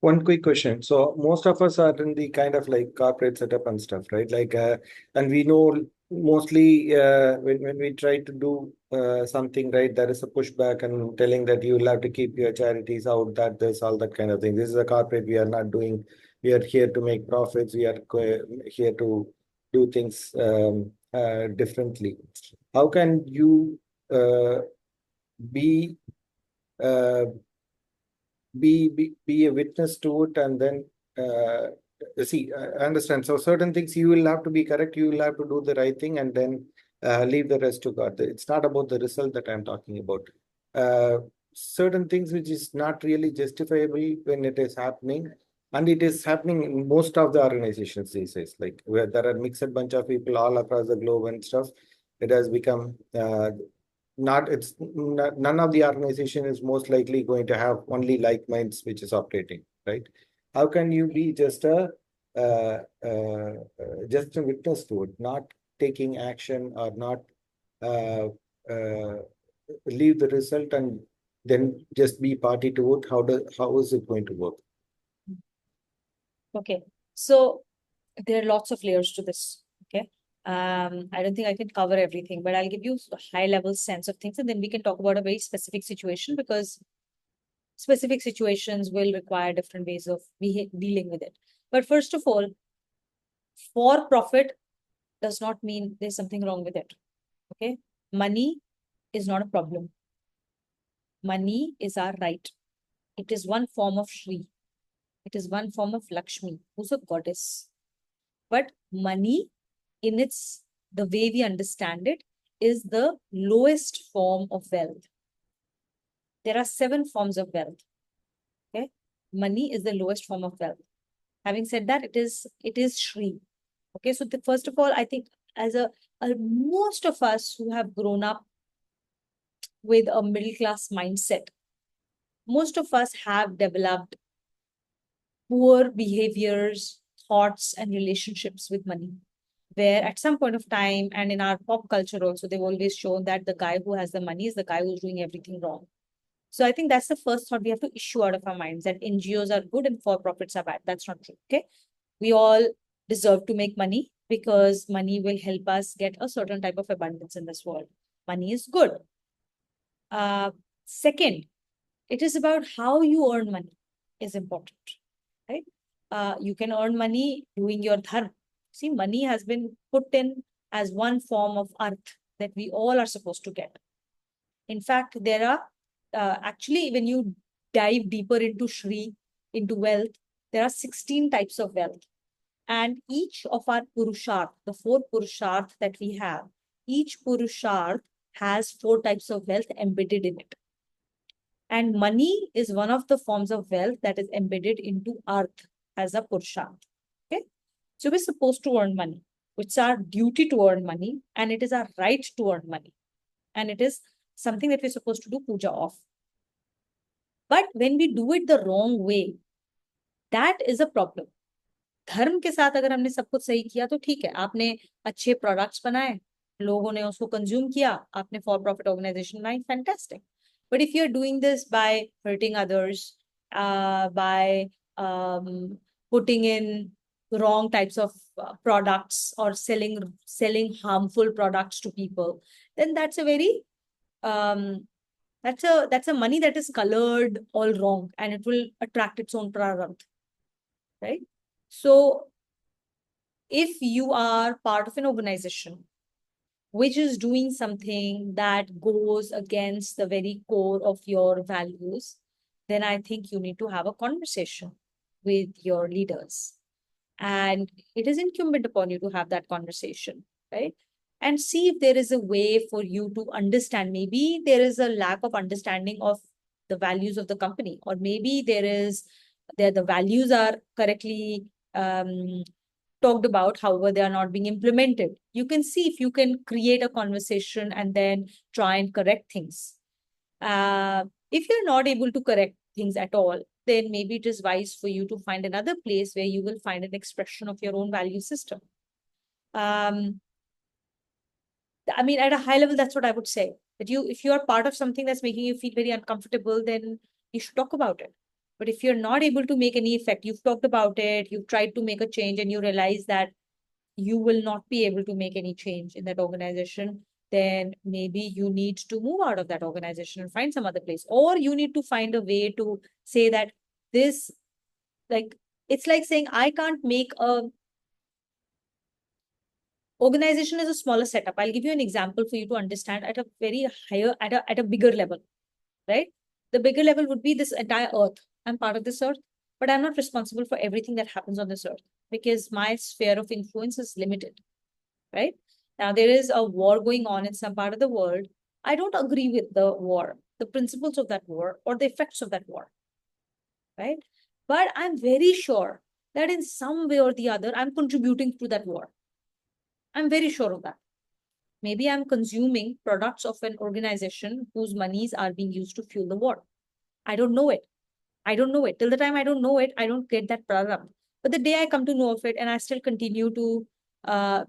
One quick question. So most of us are in the kind of corporate setup and stuff, right? And we know mostly when we try to do something, right, there is a pushback and telling that you will have to keep your charities out, that this, all that kind of thing. This is a corporate. We are not doing. We are here to make profits. We are here to do things differently. How can you be a witness to it, and then see, I understand. So certain things you will have to be correct, you will have to do the right thing, and then leave the rest to God. It's not about the result that I'm talking about. Certain things which is not really justifiable when it is happening, and it is happening in most of the organizations these days, where there are mixed bunch of people all across the globe and stuff. It has become none of the organization is most likely going to have only like minds which is operating, right? How can you be just a witness to it, not taking action, or not leave the result and then just be party to it? How is it going to work? Okay, so there are lots of layers to this. Okay, I don't think I can cover everything, but I'll give you a high level sense of things, and then we can talk about a very specific situation, because specific situations will require different ways of dealing with it. But first of all, for profit does not mean there's something wrong with it. Okay, money is not a problem. Money is our right. It is one form of Shri. It is one form of Lakshmi, who's a goddess. But money, in the way we understand it, is the lowest form of wealth. There are 7 forms of wealth. Okay, money is the lowest form of wealth. Having said that, it is Shri. Okay, so first of all, I think as most of us who have grown up with a middle class mindset, most of us have developed poor behaviors, thoughts, and relationships with money. Where at some point of time, and in our pop culture also, they've always shown that the guy who has the money is the guy who's doing everything wrong. So I think that's the first thought we have to issue out of our minds, that NGOs are good and for-profits are bad. That's not true. Okay. We all deserve to make money because money will help us get a certain type of abundance in this world. Money is good. Second, it is about how you earn money is important, right? You can earn money doing your dharma. See, money has been put in as one form of arth that we all are supposed to get. In fact, there are actually, when you dive deeper into Shri, into wealth, there are 16 types of wealth. And each of our Purusharth, the 4 Purusharth that we have, each Purusharth has 4 types of wealth embedded in it. And money is one of the forms of wealth that is embedded into Arth as a Purusharth. Okay. So we're supposed to earn money. It's our duty to earn money, and it is our right to earn money. And it is something that we're supposed to do puja of. But when we do it the wrong way, that is a problem. धर्म के साथ अगर हमने सब कुछ सही किया तो ठीक है, आपने अच्छे प्रोडक्ट्स बनाए, लोगों ने उसको कंज्यूम किया, आपने फॉर प्रॉफिट ऑर्गेनाइजेशन बनाई, fantastic. But if you're doing this by hurting others, by putting in wrong types of products or selling harmful products to people, then that's a very that's a money that is colored all wrong, and it will attract its own prarabdha, right? So if you are part of an organization which is doing something that goes against the very core of your values, then I think you need to have a conversation with your leaders. And it is incumbent upon you to have that conversation, right? And see if there is a way for you to understand. Maybe there is a lack of understanding of the values of the company, or maybe the values are correctly talked about, however, they are not being implemented. You can see if you can create a conversation and then try and correct things. If you're not able to correct things at all, then maybe it is wise for you to find another place where you will find an expression of your own value system. I mean, at a high level, that's what I would say. That if you are part of something that's making you feel very uncomfortable, then you should talk about it. But if you're not able to make any effect, you've talked about it, you've tried to make a change, and you realize that you will not be able to make any change in that organization, then maybe you need to move out of that organization and find some other place. Or you need to find a way to say that this, like, it's like saying, I can't make a organization is a smaller setup. I'll give you an example for you to understand at a very higher, at a bigger level, right? The bigger level would be this entire earth. I'm part of this earth, but I'm not responsible for everything that happens on this earth because my sphere of influence is limited, right? Now, there is a war going on in some part of the world. I don't agree with the war, the principles of that war, or the effects of that war, right? But I'm very sure that in some way or the other, I'm contributing to that war. I'm very sure of that. Maybe I'm consuming products of an organization whose monies are being used to fuel the war. I don't know it. I don't know it. Till the time I don't know it, I don't get that product. But the day I come to know of it and I still continue to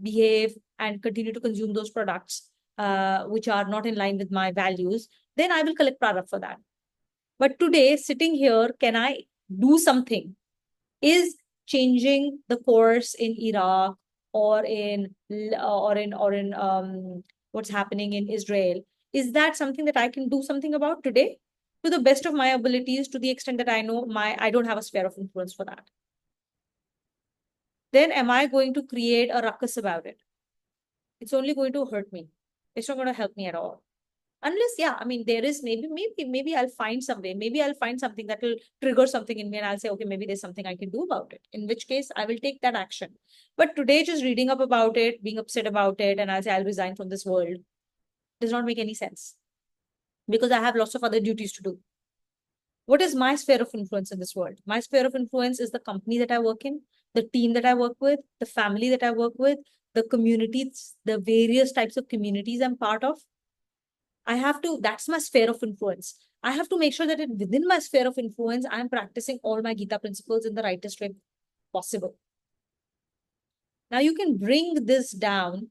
behave and continue to consume those products, which are not in line with my values, then I will collect product for that. But today, sitting here, can I do something? Is changing the course in Iraq or in what's happening in Israel, is that something that I can do something about today? To the best of my abilities, to the extent that I know I don't have a sphere of influence for that. Then am I going to create a ruckus about it? It's only going to hurt me. It's not going to help me at all. Unless, yeah, I mean, there is maybe I'll find some way. Maybe I'll find something that will trigger something in me and I'll say, okay, maybe there's something I can do about it. In which case, I will take that action. But today, just reading up about it, being upset about it, and I'll say I'll resign from this world does not make any sense. Because I have lots of other duties to do. What is my sphere of influence in this world? My sphere of influence is the company that I work in, the team that I work with, the family that I work with, the communities, the various types of communities I'm part of. I have to, that's my sphere of influence. I have to make sure that within my sphere of influence, I'm practicing all my Gita principles in the rightest way possible. Now you can bring this down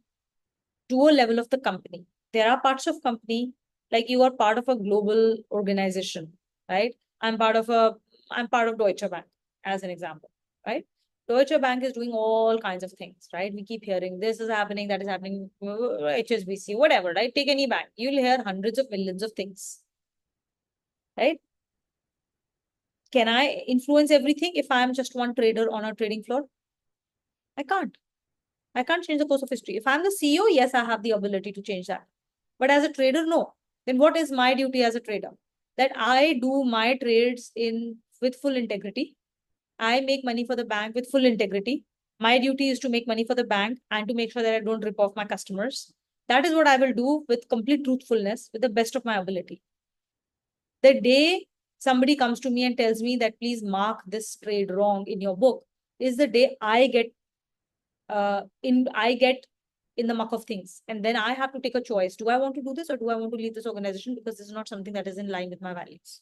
to a level of the company. There are parts of company, like you are part of a global organization, right? I'm part of a, I'm part of Deutsche Bank, as an example, right? Deutsche Bank is doing all kinds of things, right? We keep hearing this is happening, that is happening, HSBC, whatever, right? Take any bank, you'll hear hundreds of millions of things, right? Can I influence everything if I'm just one trader on a trading floor? I can't. I can't change the course of history. If I'm the CEO, yes, I have the ability to change that. But as a trader, no. Then what is my duty as a trader? That I do my trades in with full integrity. I make money for the bank with full integrity. My duty is to make money for the bank and to make sure that I don't rip off my customers. That is what I will do with complete truthfulness, with the best of my ability. The day somebody comes to me and tells me that please mark this trade wrong in your book is the day I get in the muck of things. And then I have to take a choice. Do I want to do this or do I want to leave this organization because this is not something that is in line with my values?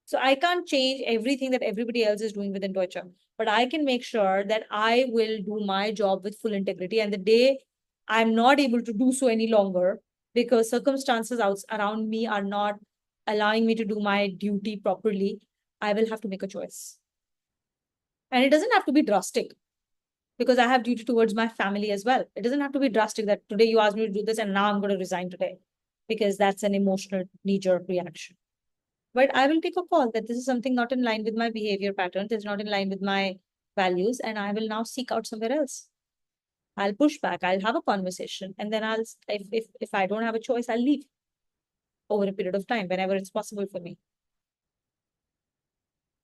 So I can't change everything that everybody else is doing within Deutsche, but I can make sure that I will do my job with full integrity. And the day I'm not able to do so any longer because circumstances around me are not allowing me to do my duty properly, I will have to make a choice. And it doesn't have to be drastic because I have duty towards my family as well. It doesn't have to be drastic that today you asked me to do this and now I'm going to resign today because that's an emotional knee-jerk reaction. But I will take a call that this is something not in line with my behavior patterns, it's not in line with my values, and I will now seek out somewhere else. I'll push back, I'll have a conversation, and then I'll, if I don't have a choice, I'll leave over a period of time whenever it's possible for me.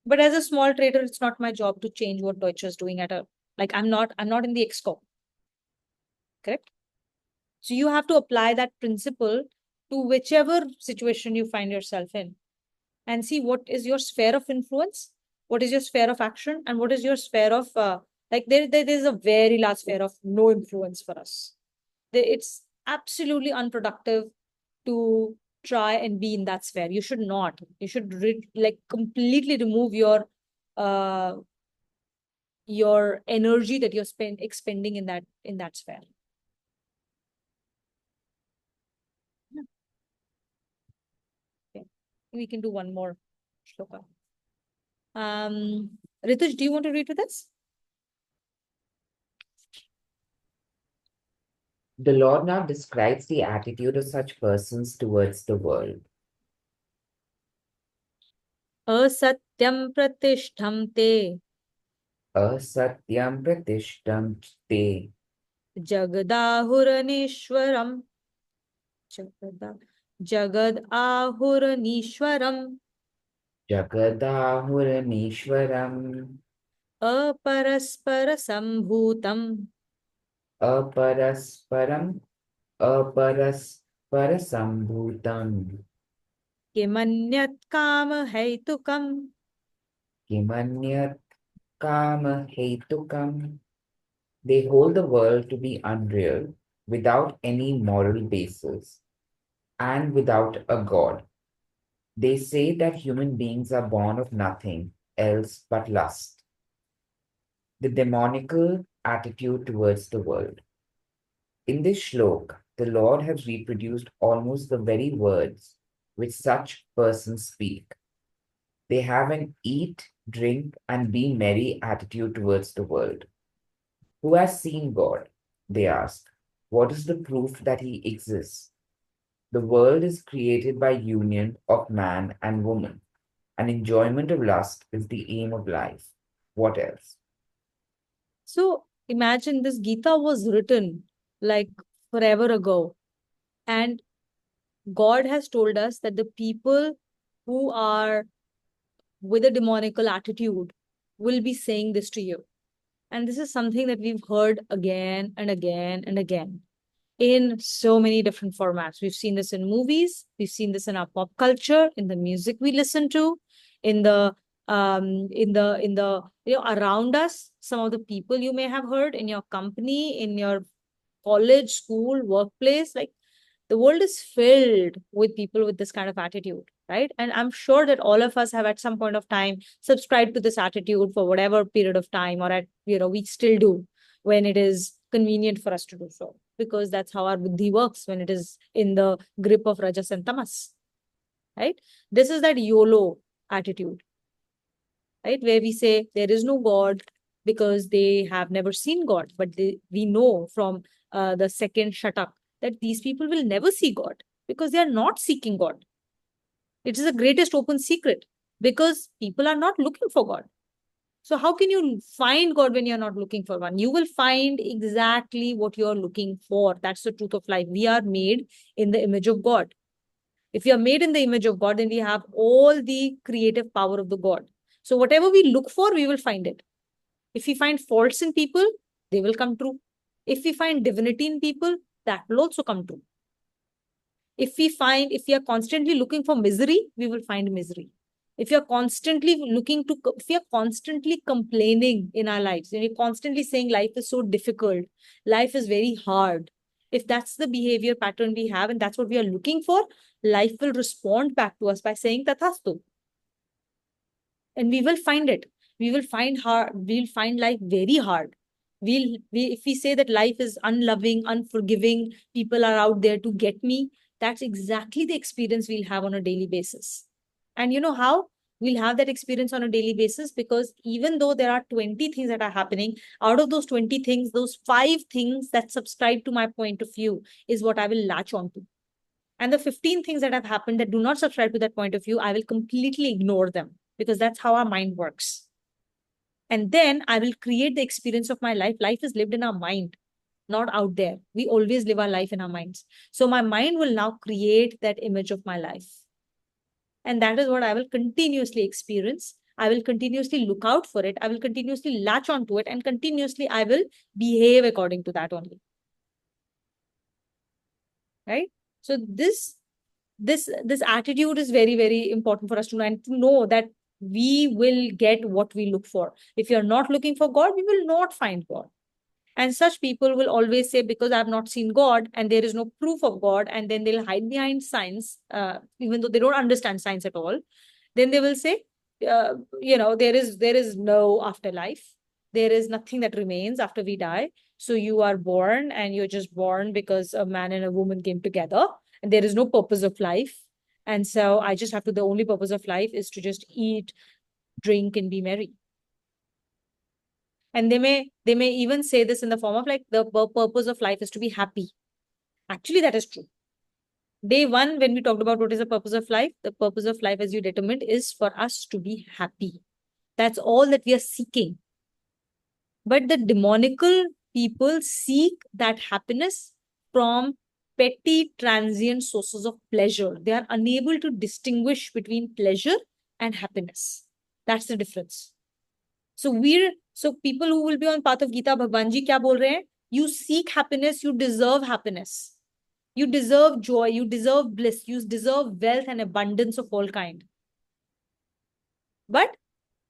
But as a small trader, it's not my job to change what Deutsche is doing at a, like I'm not in the exco. Correct? So you have to apply that principle to whichever situation you find yourself in and see what is your sphere of influence, what is your sphere of action, and what is your sphere of, there's a very large sphere of no influence for us. It's absolutely unproductive to try and be in that sphere. You should not. You should completely remove your energy that you're expending in that sphere. Okay. We can do one more shloka. Rituj, do you want to read with us? The Lord now describes the attitude of such persons towards the world. Asatyam pratishtham te Asatyam pratishtam te jagadahuranishwaram jagadahuranishwaram Jagadahuranishwaram aparaspara sambhutam Aparasparam Aparasparasambhutam kimanyat kama heitukam Kimanyat Kama Hetukam. They hold the world to be unreal without any moral basis and without a God. They say that human beings are born of nothing else but lust. The demonical attitude towards the world. In this shlok, the Lord has reproduced almost the very words which such persons speak. They have an eat, drink, and be merry attitude towards the world. Who has seen God? They ask. What is the proof that he exists? The world is created by union of man and woman. And enjoyment of lust is the aim of life. What else? So imagine this Gita was written like forever ago. And God has told us that the people who are with a demonical attitude will be saying this to you. And this is something that we've heard again and again and again in so many different formats. We've seen this in movies, we've seen this in our pop culture, in the music we listen to, in the around us, some of the people you may have heard in your company, in your college, school, workplace. Like The world is filled with people with this kind of attitude, right? And I'm sure that all of us have at some point of time subscribed to this attitude for whatever period of time, or we still do when it is convenient for us to do so, because that's how our buddhi works when it is in the grip of rajas and tamas, right? This is that YOLO attitude, right? Where we say there is no God because they have never seen God, but we know from the second shatak that these people will never see God because they are not seeking God. It is the greatest open secret because people are not looking for God. So how can you find God when you're not looking for one? You will find exactly what you're looking for. That's the truth of life. We are made in the image of God. If we are made in the image of God, then we have all the creative power of the God. So whatever we look for, we will find it. If we find faults in people, they will come true. If we find divinity in people, that will also come true. If we are constantly looking for misery, we will find misery. If you're constantly if you're constantly complaining in our lives, and you're constantly saying life is so difficult, life is very hard, if that's the behavior pattern we have and that's what we are looking for, life will respond back to us by saying tathastu. And we will find it. We'll find life very hard. If we say that life is unloving, unforgiving, people are out there to get me, that's exactly the experience we'll have on a daily basis. And you know how we'll have that experience on a daily basis? Because even though there are 20 things that are happening, out of those 20 things, those 5 things that subscribe to my point of view is what I will latch onto. And the 15 things that have happened that do not subscribe to that point of view, I will completely ignore them because that's how our mind works. And then I will create the experience of my life. Life is lived in our mind, not out there. We always live our life in our minds. So my mind will now create that image of my life. And that is what I will continuously experience. I will continuously look out for it. I will continuously latch onto it, and continuously I will behave according to that only. Right? So this attitude is very, very important for us to know, and to know that we will get what we look for. If you're not looking for God, we will not find God. And such people will always say, because I have not seen God and there is no proof of God, and then they'll hide behind science, even though they don't understand science at all. Then they will say, there is no afterlife. There is nothing that remains after we die. So you are born and you're just born because a man and a woman came together, and there is no purpose of life. And so the only purpose of life is to just eat, drink, and be merry. And they may even say this in the form of like, the purpose of life is to be happy. Actually, that is true. Day one, when we talked about what is the purpose of life, the purpose of life, as you determined, is for us to be happy. That's all that we are seeking. But the demonical people seek that happiness from petty, transient sources of pleasure. They are unable to distinguish between pleasure and happiness. That's the difference. So people who will be on path of Gita, Bhagwan ji kya bol rahe hain? You seek happiness, you deserve happiness. You deserve joy, you deserve bliss, you deserve wealth and abundance of all kind. But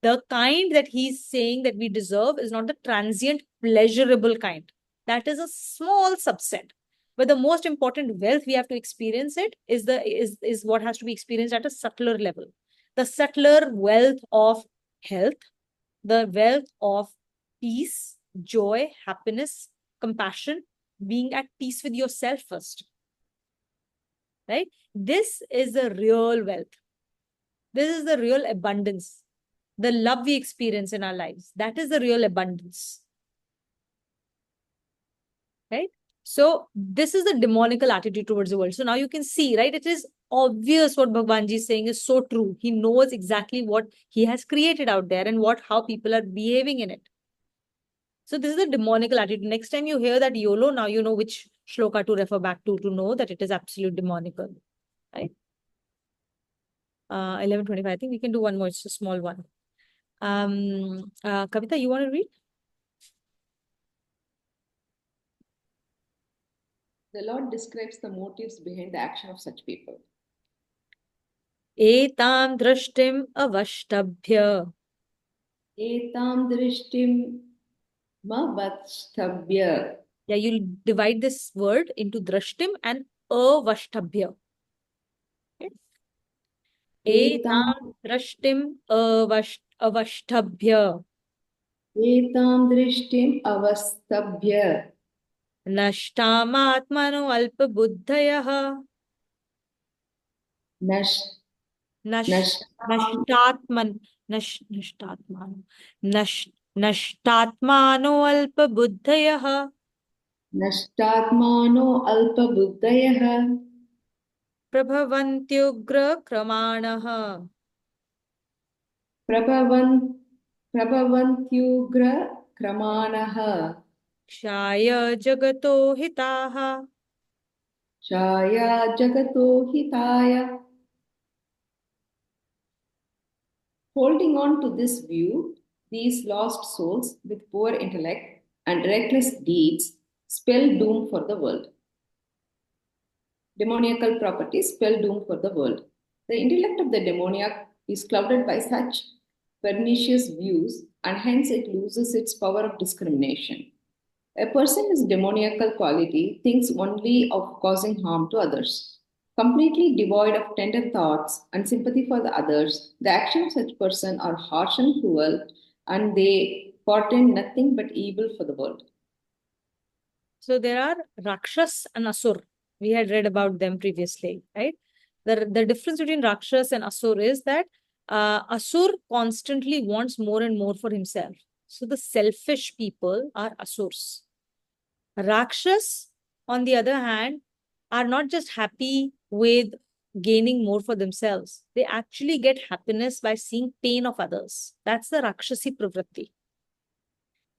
the kind that he's saying that we deserve is not the transient, pleasurable kind. That is a small subset. But the most important wealth we have to experience it is what has to be experienced at a subtler level. The subtler wealth of health, the wealth of peace, joy, happiness, compassion, being at peace with yourself first. Right? This is the real wealth. This is the real abundance. The love we experience in our lives. That is the real abundance. Right? So this is the demonical attitude towards the world. So now you can see, right? It is obvious what Bhagwan Ji is saying is so true. He knows exactly what he has created out there and how people are behaving in it. So this is the demonical attitude. Next time you hear that YOLO, now you know which shloka to refer back to know that it is absolute demonical. Right? 11:25. I think we can do one more. It's a small one. Kavita, you want to read? The Lord describes the motives behind the action of such people. Etam drashtim avashtabhya. Etam drishtim mavatstabhya. Yeah, you'll divide this word into drashtim and avashtabhya. Okay. Etam drashtim avashtabhya. एतां दृष्टिम् अवस्तभ्य Nashtamatmano alpabuddhayah. नष् Nash, नष्टाम् nashtatman, nashtatmano, nashtatmano alpabuddhayah. नष्टात्मानो अल्पबुद्धयः प्रभवन्त्युग्रक्रमाणः. प्रभवन् प्रभवन्त्युग्रक्रमाणः क्षाय जगतो हिताः. छाया जगतो हिताय. Holding on to this view, these lost souls with poor intellect and reckless deeds spell doom for the world. Demoniacal properties spell doom for the world. The intellect of the demoniac is clouded by such pernicious views, and hence it loses its power of discrimination. A person with demoniacal quality thinks only of causing harm to others. Completely devoid of tender thoughts and sympathy for the others, the actions of such person are harsh and cruel, and they portend nothing but evil for the world. So there are Rakshas and Asur. We had read about them previously, right? The difference between Rakshas and Asur is that Asur constantly wants more and more for himself. So the selfish people are Asurs. Rakshas, on the other hand, are not just happy with gaining more for themselves. They actually get happiness by seeing pain of others. That's the Rakshasi pravritti.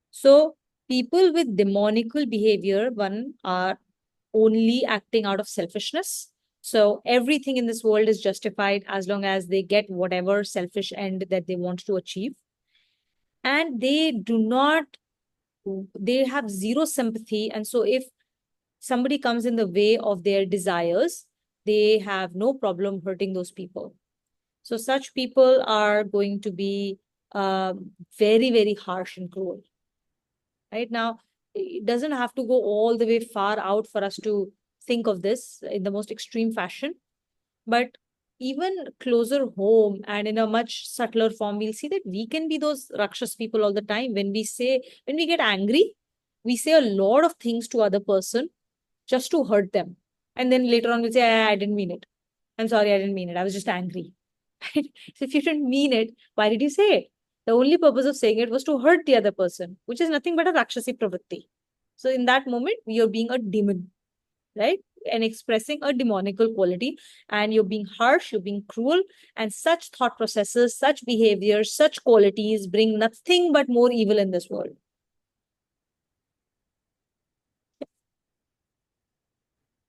So people with demonical behavior, one, are only acting out of selfishness. So everything in this world is justified as long as they get whatever selfish end that they want to achieve. And they have zero sympathy. And so if somebody comes in the way of their desires, they have no problem hurting those people. So such people are going to be very, very harsh and cruel. Right now, it doesn't have to go all the way far out for us to think of this in the most extreme fashion. But even closer home and in a much subtler form, we'll see that we can be those Rakshas people all the time. When we get angry, we say a lot of things to other person just to hurt them. And then later on, we'll say, I didn't mean it. I'm sorry, I didn't mean it. I was just angry. So if you didn't mean it, why did you say it? The only purpose of saying it was to hurt the other person, which is nothing but a Rakshasi pravritti. So in that moment, you're being a demon, right? And expressing a demonical quality, and you're being harsh, you're being cruel, and such thought processes, such behaviors, such qualities bring nothing but more evil in this world.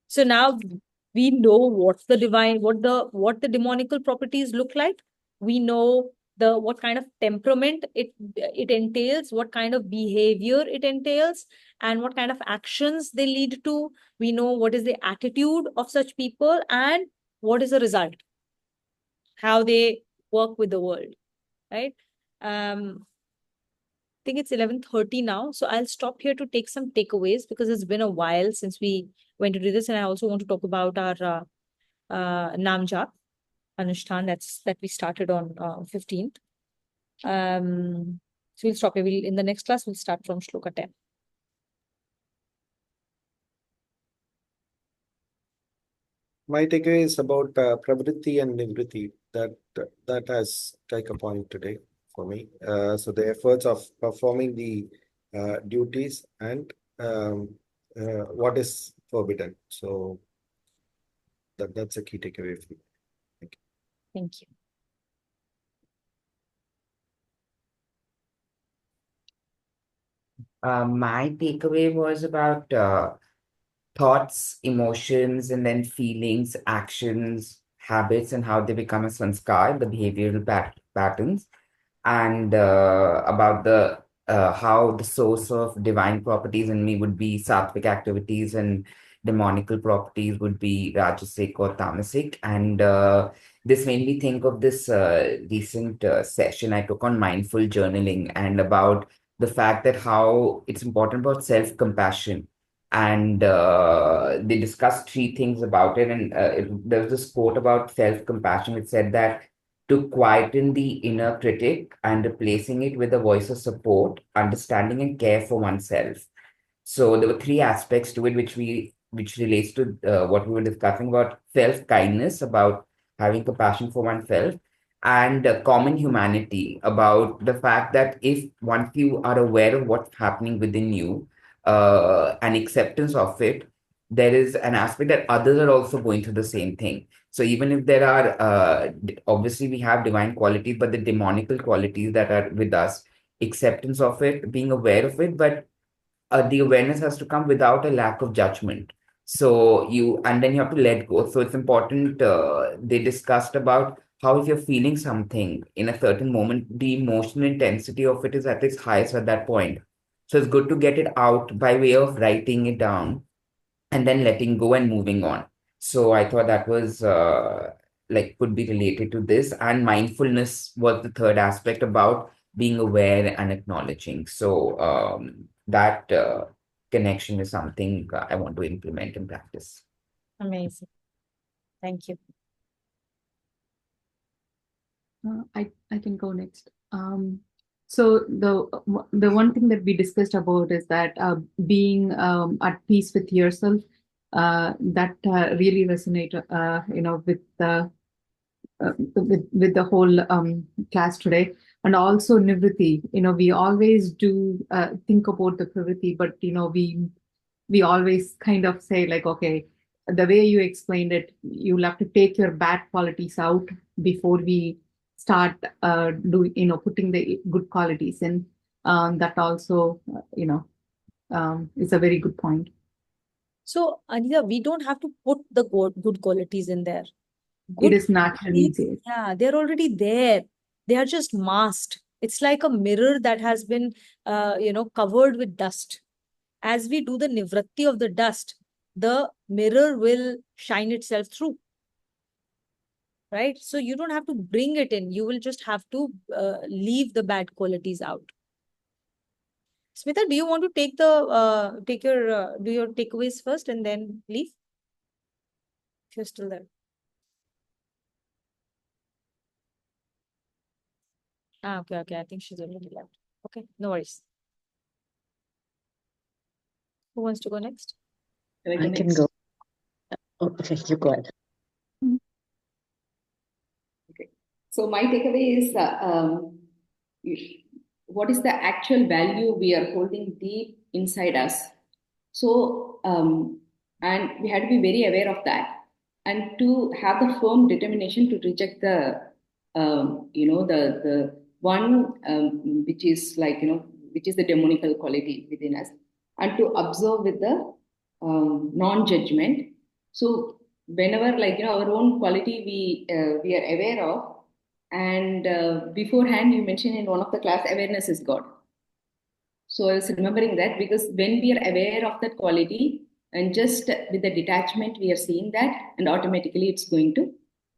So now we know what the demonical properties look like. We know what kind of temperament it entails, what kind of behavior it entails, and what kind of actions they lead to. We know what is the attitude of such people and what is the result, how they work with the world, right? I think it's 11:30 now. So I'll stop here to take some takeaways because it's been a while since we went to do this. And I also want to talk about our Namjap Anushthan that we started on 15th. So we'll stop here. In the next class, we'll start from Shloka 10. My takeaway is about pravritti and nivritti that has take a point today for me. So the efforts of performing the duties and what is forbidden. So that's a key takeaway for me. Thank you. Thank you. My takeaway was about thoughts, emotions, and then feelings, actions, habits, and how they become a sanskar, the behavioral patterns, and about the how the source of divine properties in me would be sattvic activities and demonical properties would be rajasic or tamasic. And this made me think of this recent session I took on mindful journaling and about the fact that how it's important about self-compassion And they discussed three things about it. And there was this quote about self-compassion. It said that to quieten the inner critic and replacing it with a voice of support, understanding, and care for oneself. So there were three aspects to it, which relates to what we were discussing about self-kindness, about having compassion for oneself, and common humanity, about the fact that if once you are aware of what's happening within you, and acceptance of it, there is an aspect that others are also going through the same thing. So even if there are, obviously we have divine qualities, but the demonical qualities that are with us, acceptance of it, being aware of it, but the awareness has to come without a lack of judgment. So and then you have to let go. So it's important. They discussed about how if you're feeling something in a certain moment, the emotional intensity of it is at its highest at that point. So it's good to get it out by way of writing it down and then letting go and moving on. So I thought that was like could be related to this. And mindfulness was the third aspect about being aware and acknowledging. So that connection is something I want to implement and practice. Amazing. Thank you. I can go next. So the one thing that we discussed about is that being at peace with yourself, that really resonate, with the whole class today. And also Nivriti, we always do think about the Pravriti, but we always kind of say like, okay, the way you explained it, you'll have to take your bad qualities out before we start putting the good qualities in. That also, is a very good point. So, Anita, we don't have to put the good qualities in there. It is naturally there. Yeah, they're already there. They are just masked. It's like a mirror that has been, covered with dust. As we do the nivratti of the dust, the mirror will shine itself through. Right? So you don't have to bring it in. You will just have to leave the bad qualities out. Smita, do you want to do your takeaways first and then leave? If you're still there. Okay. I think she's already left. Okay, no worries. Who wants to go next? I can go. Okay, you go ahead. Okay. So my takeaway is what is the actual value we are holding deep inside us. So, and we had to be very aware of that, and to have the firm determination to reject the one which is which is the demonical quality within us, and to observe with the non-judgment. So, whenever our own quality we are aware of, and beforehand you mentioned in one of the class, awareness is God. So I was remembering that because when we are aware of that quality and just with the detachment, we are seeing that and automatically it's going to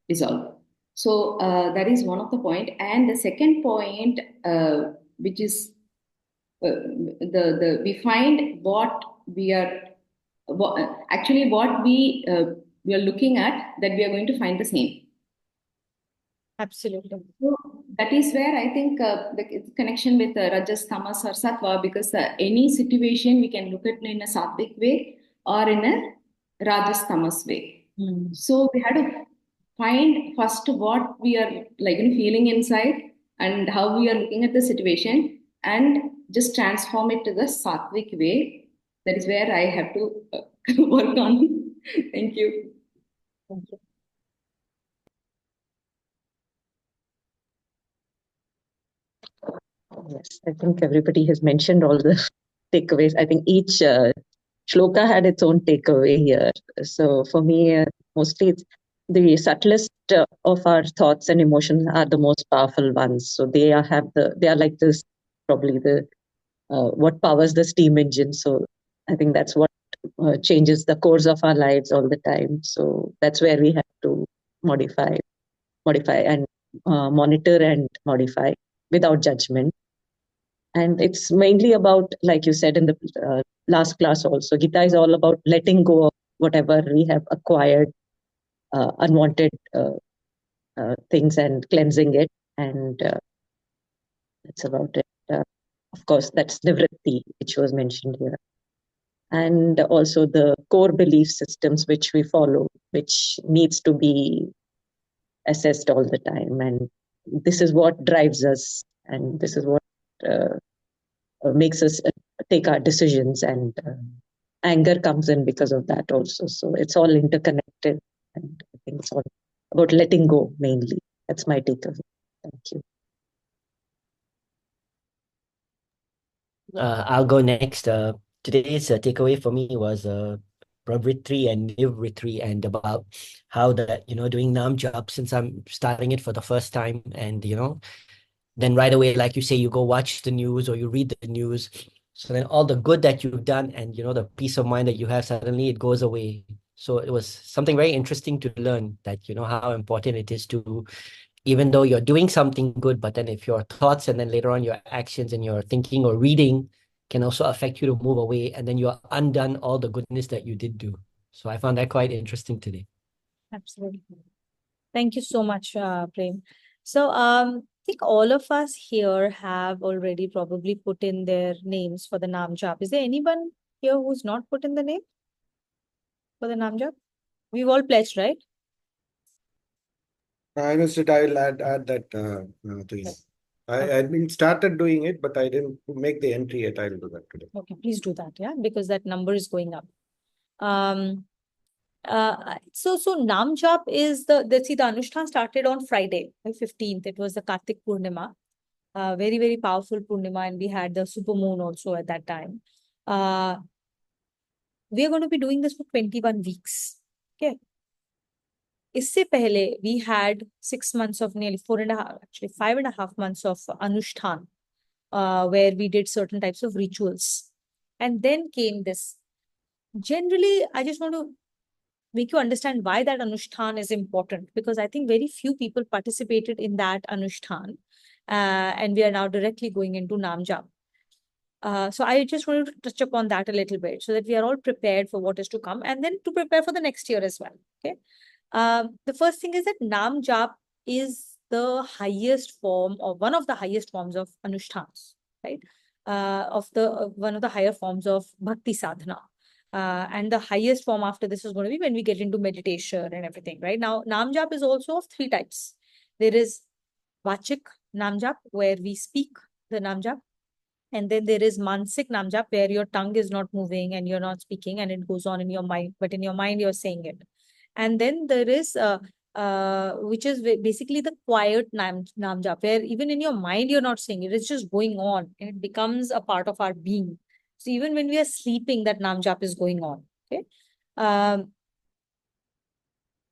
dissolve. So that is one of the point. And the second point, which is we find what we are, actually what we are looking at, that we are going to find the same. Absolutely. So that is where I think the connection with Rajas, Tamas, or Sattva, because any situation we can look at in a Sattvic way or in a Rajas, Tamas way. So we had to find first what we are feeling inside and how we are looking at the situation, and just transform it to the Sattvic way. That is where I have to work on. Thank you. Thank you. Yes, I think everybody has mentioned all the takeaways. I think each shloka had its own takeaway here. So for me, mostly it's the subtlest of our thoughts and emotions are the most powerful ones. So they are like this, probably the what powers the steam engine. So I think that's what changes the course of our lives all the time. So that's where we have to modify and monitor and modify without judgment. And it's mainly about, like you said in the last class also, Gita is all about letting go of whatever we have acquired, unwanted things, and cleansing it. And that's about it. Of course, that's nivritti, which was mentioned here. And also the core belief systems which we follow, which needs to be assessed all the time. And this is what drives us, and this is what makes us take our decisions. And anger comes in because of that also. So it's all interconnected. And I think it's all about letting go mainly. That's my takeaway. Thank you. I'll go next. Today's takeaway for me was Pravritri and Nivritri, and about how that, doing Nam Jap, since I'm starting it for the first time, and, then right away, like you say, you go watch the news or you read the news. So then all the good that you've done and, the peace of mind that you have, suddenly it goes away. So it was something very interesting to learn that, how important it is to, even though you're doing something good, but then if your thoughts and then later on your actions and your thinking or reading can also affect you to move away, and then you're undone all the goodness that you did do. So I found that quite interesting today. Absolutely. Thank you so much, Prem. So I think all of us here have already probably put in their names for the Nam Jap. Is there anyone here who's not put in the name for the Nam Jap? We've all pledged, right? I will add that to you. I've been started doing it, but I didn't make the entry yet. I will do that today. Okay, please do that, yeah, because that number is going up. So Nam Jap is the Anushthan started on Friday, the 15th. It was the Kartik Purnima. Very, very powerful Purnima, and we had the super moon also at that time. We are going to be doing this for 21 weeks. Okay. Isse pehle, we had 6 months of nearly 4.5, actually 5.5 months of Anushthan, where we did certain types of rituals. And then came this. Generally, I just want to make you understand why that Anushthan is important, because I think very few people participated in that Anushthan. And we are now directly going into Nam Jap. So I just wanted to touch upon that a little bit so that we are all prepared for what is to come, and then to prepare for the next year as well. Okay. The first thing is that Nam Jap is the highest form, or one of the highest forms of Anushtans, right? One of the higher forms of Bhakti Sadhana. And the highest form after this is going to be when we get into meditation and everything, right? Now, Nam Jap is also of 3 types. There is Vachik Nam Jap, where we speak the Nam Jap. And then there is Mansik Nam Jap, where your tongue is not moving and you're not speaking and it goes on in your mind, but in your mind you're saying it. And then there is, which is basically the quiet Nam Jap, where even in your mind you're not saying it, it's just going on and it becomes a part of our being. So even when we are sleeping, that Nam Jap is going on. Okay.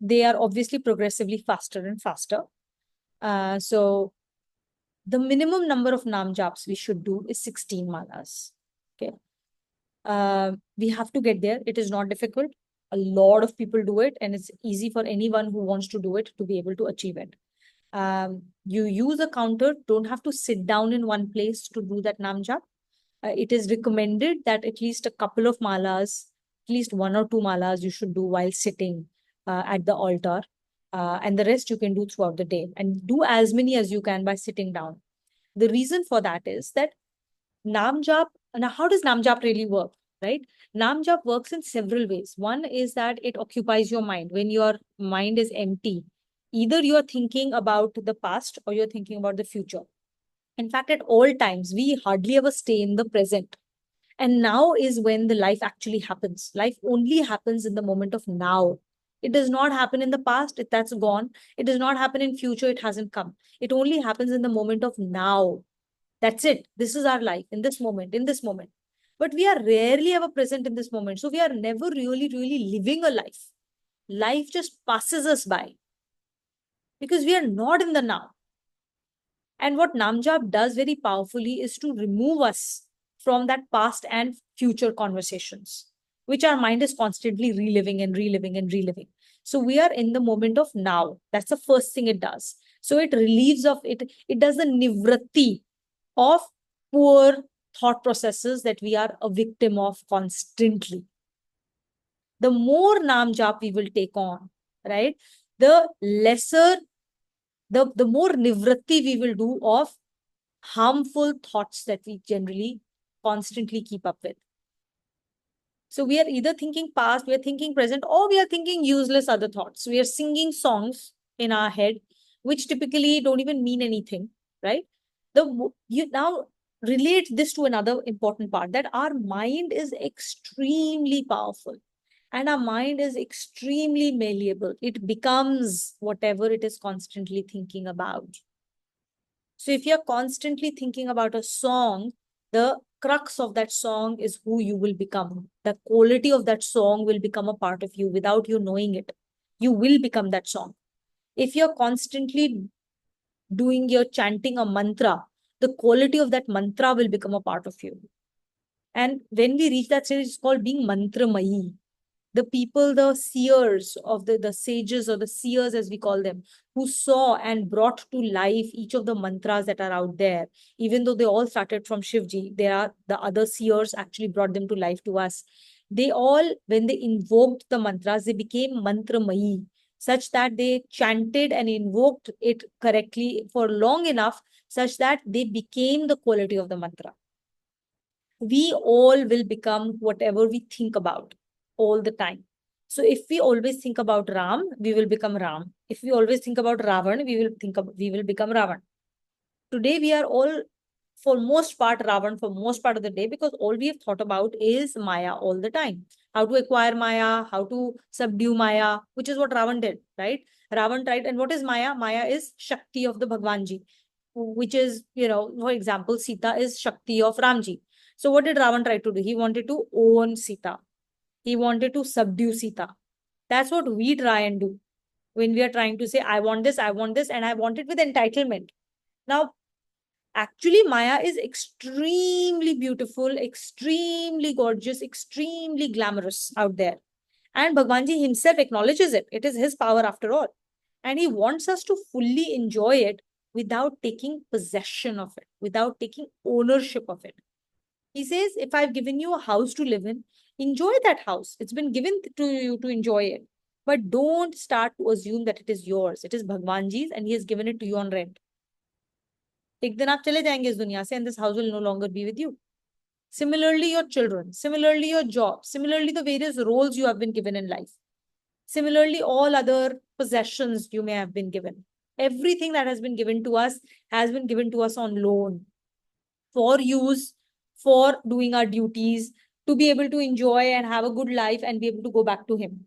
They are obviously progressively faster and faster. So the minimum number of Nam Japs we should do is 16 malas. Okay. We have to get there. It is not difficult. A lot of people do it, and it's easy for anyone who wants to do it to be able to achieve it. You use a counter, don't have to sit down in one place to do that Nam Jap. It is recommended that at least a couple of malas, at least 1 or 2 malas you should do while sitting at the altar. And the rest you can do throughout the day, and do as many as you can by sitting down. The reason for that is that Nam Jap, now how does Nam Jap really work, right? Nam Jap works in several ways. One is that it occupies your mind. When your mind is empty, either you're thinking about the past or you're thinking about the future. In fact, at all times, we hardly ever stay in the present. And now is when the life actually happens. Life only happens in the moment of now. It does not happen in the past, that's gone. It does not happen in future, it hasn't come. It only happens in the moment of now. That's it. This is our life in this moment, in this moment. But we are rarely ever present in this moment. So we are never really, really living a life. Life just passes us by because we are not in the now. And what Nam Jap does very powerfully is to remove us from that past and future conversations, which our mind is constantly reliving and reliving and reliving. So we are in the moment of now. That's the first thing it does. So it relieves of it. It does the nivritti of poor thought processes that we are a victim of constantly. The more Naam Jap we will take on, right? The lesser, the more nivritti we will do of harmful thoughts that we generally constantly keep up with. So we are either thinking past, we are thinking present, or we are thinking useless other thoughts. We are singing songs in our head, which typically don't even mean anything, right? You now relate this to another important part, that our mind is extremely powerful and our mind is extremely malleable. It becomes whatever it is constantly thinking about. So if you're constantly thinking about a song, the crux of that song is who you will become. The quality of that song will become a part of you without you knowing it. You will become that song. If you're constantly doing your chanting a mantra, the quality of that mantra will become a part of you. And when we reach that stage, it's called being mantramayi. The people, the seers of the sages or the seers as we call them, who saw and brought to life each of the mantras that are out there, even though they all started from Shivji, there are the other seers actually brought them to life to us. They all, when they invoked the mantras, they became mantramayi, such that they chanted and invoked it correctly for long enough, such that they became the quality of the mantra. We all will become whatever we think about all the time. So if we always think about Ram, we will become Ram. If we always think about Ravan, we will become Ravan. Today we are all, for most part, Ravan for most part of the day, because all we have thought about is Maya all the time. How to acquire Maya, how to subdue Maya, which is what Ravan did, right? Ravan tried, and what is Maya? Maya is Shakti of the Bhagwanji, which is, for example, Sita is Shakti of Ramji. So what did Ravan try to do? He wanted to own Sita. He wanted to subdue Sita. That's what we try and do when we are trying to say, I want this, and I want it with entitlement. Now, actually, Maya is extremely beautiful, extremely gorgeous, extremely glamorous out there. And Bhagwanji himself acknowledges it. It is his power after all. And he wants us to fully enjoy it without taking possession of it, without taking ownership of it. He says, if I've given you a house to live in, enjoy that house. It's been given to you to enjoy it. But don't start to assume that it is yours. It is Bhagwanji's and he has given it to you on rent. एक दिन आप चले जाएंगे इस दुनिया से, and this house will no longer be with you. Similarly, your children, similarly, your job, similarly, the various roles you have been given in life. Similarly, all other possessions you may have been given. Everything that has been given to us has been given to us on loan for use, for doing our duties, to be able to enjoy and have a good life and be able to go back to him.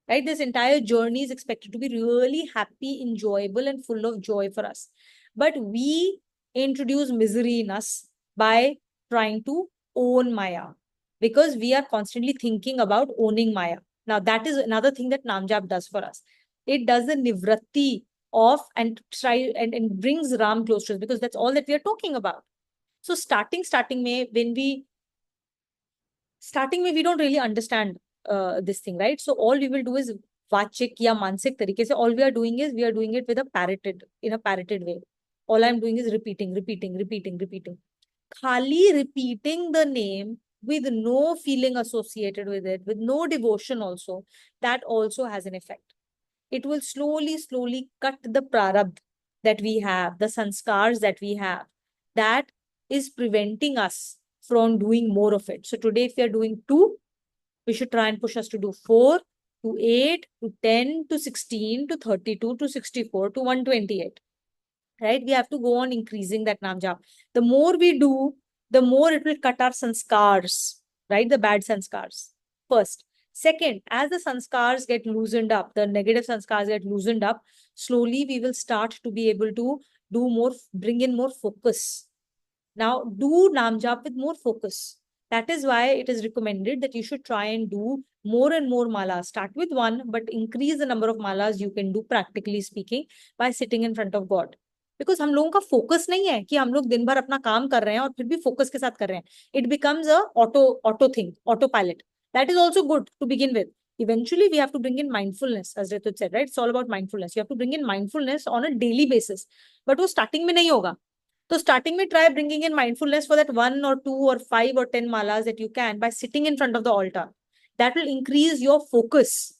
Right? This entire journey is expected to be really happy, enjoyable, and full of joy for us. But we introduce misery in us by trying to own Maya, because we are constantly thinking about owning Maya. Now, that is another thing that Namjap does for us. It does the nivratti of and brings Ram close to us, because that's all that we are talking about. So starting May, we don't really understand this thing, right? So all we will do is vachik ya mansik tarike se, all we are doing is we are doing it with in a parroted way. All I'm doing is repeating. Khali repeating the name with no feeling associated with it, with no devotion also, that also has an effect. It will slowly cut the prarabdh that we have, the sanskars that we have, that is preventing us from doing more of it. So today, if we are doing 2, we should try and push us to do 4, to 8, to 10, to 16, to 32, to 64, to 128. Right? We have to go on increasing that Nam Jap. The more we do, the more it will cut our sanskars, right? The bad sanskars. First. Second, as the sanskars get loosened up, the negative sanskars get loosened up, slowly we will start to be able to bring in more focus. Now, do Nam Jap with more focus. That is why it is recommended that you should try and do more and more malas. Start with 1, but increase the number of malas you can do, practically speaking, by sitting in front of God. Because हम लोगों का focus नहीं है कि हम लोग दिन भर अपना काम कर रहे हैं और फिर भी फोकस के साथ कर रहे हैं. It becomes a auto thing, autopilot. That is also good to begin with. Eventually, we have to bring in mindfulness, as Ritu said, right? It's all about mindfulness. You have to bring in mindfulness on a daily basis. But वो starting में नहीं होगा. So starting with, try bringing in mindfulness for that 1 or 2 or 5 or 10 malas that you can by sitting in front of the altar. That will increase your focus.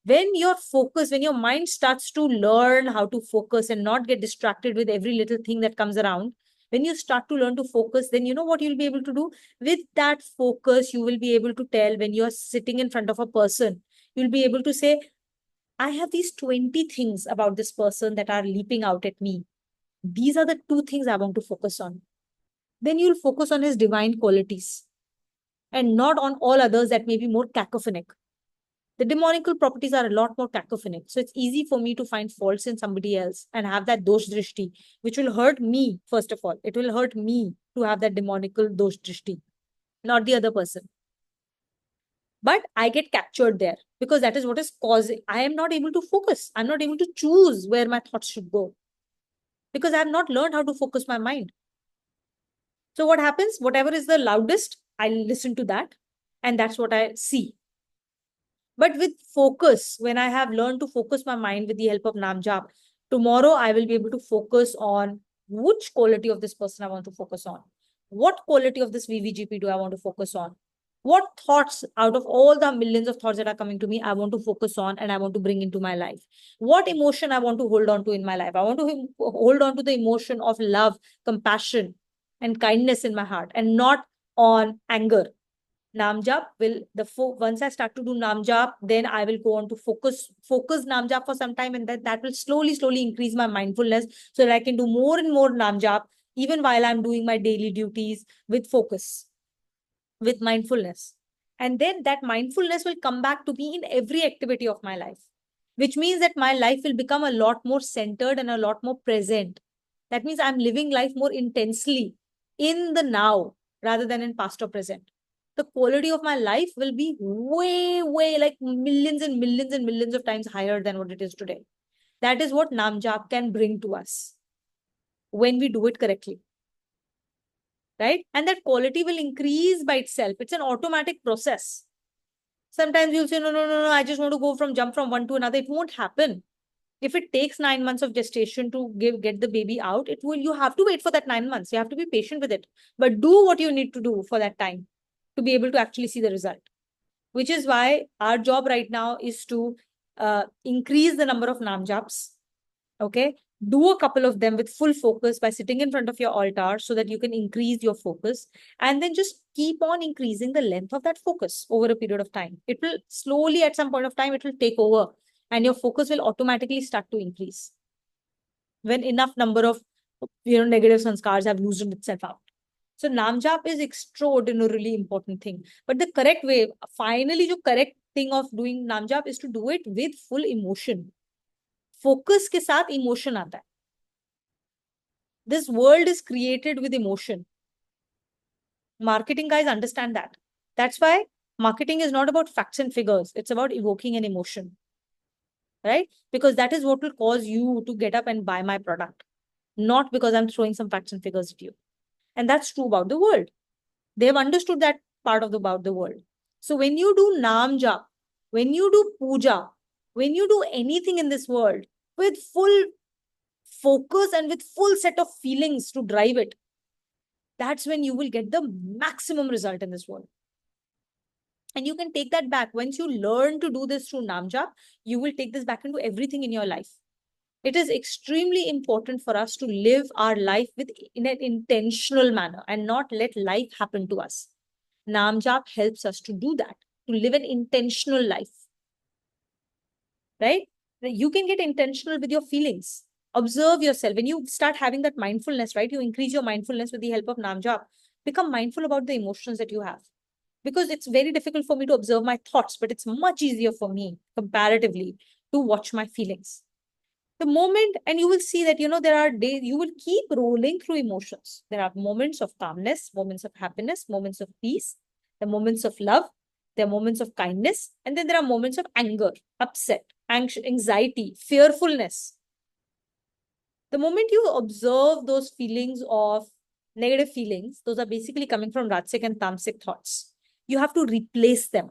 When your mind starts to learn how to focus and not get distracted with every little thing that comes around, when you start to learn to focus, then you know what you'll be able to do? With that focus, you will be able to tell when you're sitting in front of a person, you'll be able to say, I have these 20 things about this person that are leaping out at me. These are the 2 things I want to focus on. Then you'll focus on his divine qualities and not on all others that may be more cacophonic. The demonical properties are a lot more cacophonic. So it's easy for me to find faults in somebody else and have that dosh drishti, which will hurt me, first of all. It will hurt me to have that demonical dosh drishti, not the other person. But I get captured there because that is what is causing. I am not able to focus. I'm not able to choose where my thoughts should go because I have not learned how to focus my mind. So what happens? Whatever is the loudest, I listen to that. And that's what I see. But with focus, when I have learned to focus my mind with the help of Nam Jap, tomorrow I will be able to focus on which quality of this person I want to focus on. What quality of this VVGP do I want to focus on? What thoughts out of all the millions of thoughts that are coming to me, I want to focus on and I want to bring into my life? What emotion I want to hold on to in my life? I want to hold on to the emotion of love, compassion, and kindness in my heart and not on anger. Nam Jap will, once I start to do Nam Jap, then I will go on to focus Nam Jap for some time, and then that will slowly increase my mindfulness so that I can do more and more Nam Jap even while I'm doing my daily duties with focus, with mindfulness. And then that mindfulness will come back to me in every activity of my life, which means that my life will become a lot more centered and a lot more present. That means I'm living life more intensely in the now rather than in past or present. The quality of my life will be way like millions and millions and millions of times higher than what it is today. That is what Nam Jap can bring to us when we do it correctly. Right? And that quality will increase by itself. It's an automatic process. Sometimes you'll say, no, I just want to jump from one to another. It won't happen. If it takes 9 months of gestation to get the baby out, you have to wait for that 9 months. You have to be patient with it. But do what you need to do for that time to be able to actually see the result. Which is why our job right now is to increase the number of Nam Japs. Okay. Do a couple of them with full focus by sitting in front of your altar so that you can increase your focus, and then just keep on increasing the length of that focus over a period of time. It will slowly, at some point of time, it will take over and your focus will automatically start to increase when enough number of negative sanskars have loosened itself out. So Nam Jap is extraordinarily important thing. But the correct way, finally, the correct thing of doing Nam Jap is to do it with full emotion. Focus के साथ emotion आता है. This world is created with emotion. Marketing guys understand that. That's why marketing is not about facts and figures. It's about evoking an emotion. Right? Because that is what will cause you to get up and buy my product. Not because I'm throwing some facts and figures at you. And that's true about the world. They have understood that part about the world. So when you do Nam Jap, when you do Puja, when you do anything in this world with full focus and with full set of feelings to drive it, that's when you will get the maximum result in this world. And you can take that back. Once you learn to do this through Nam Jap, you will take this back into everything in your life. It is extremely important for us to live our life in an intentional manner and not let life happen to us. Nam Jap helps us to do that, to live an intentional life. Right? You can get intentional with your feelings. Observe yourself. When you start having that mindfulness, right? You increase your mindfulness with the help of Nam Jap. Become mindful about the emotions that you have. Because it's very difficult for me to observe my thoughts, but it's much easier for me, comparatively, to watch my feelings. The moment, and you will see that, there are days, you will keep rolling through emotions. There are moments of calmness, moments of happiness, moments of peace, the moments of love, there are moments of kindness, and then there are moments of anger, upset, anxiety, fearfulness. The moment you observe those feelings of negative feelings, those are basically coming from Rajasic and Tamasic thoughts. You have to replace them.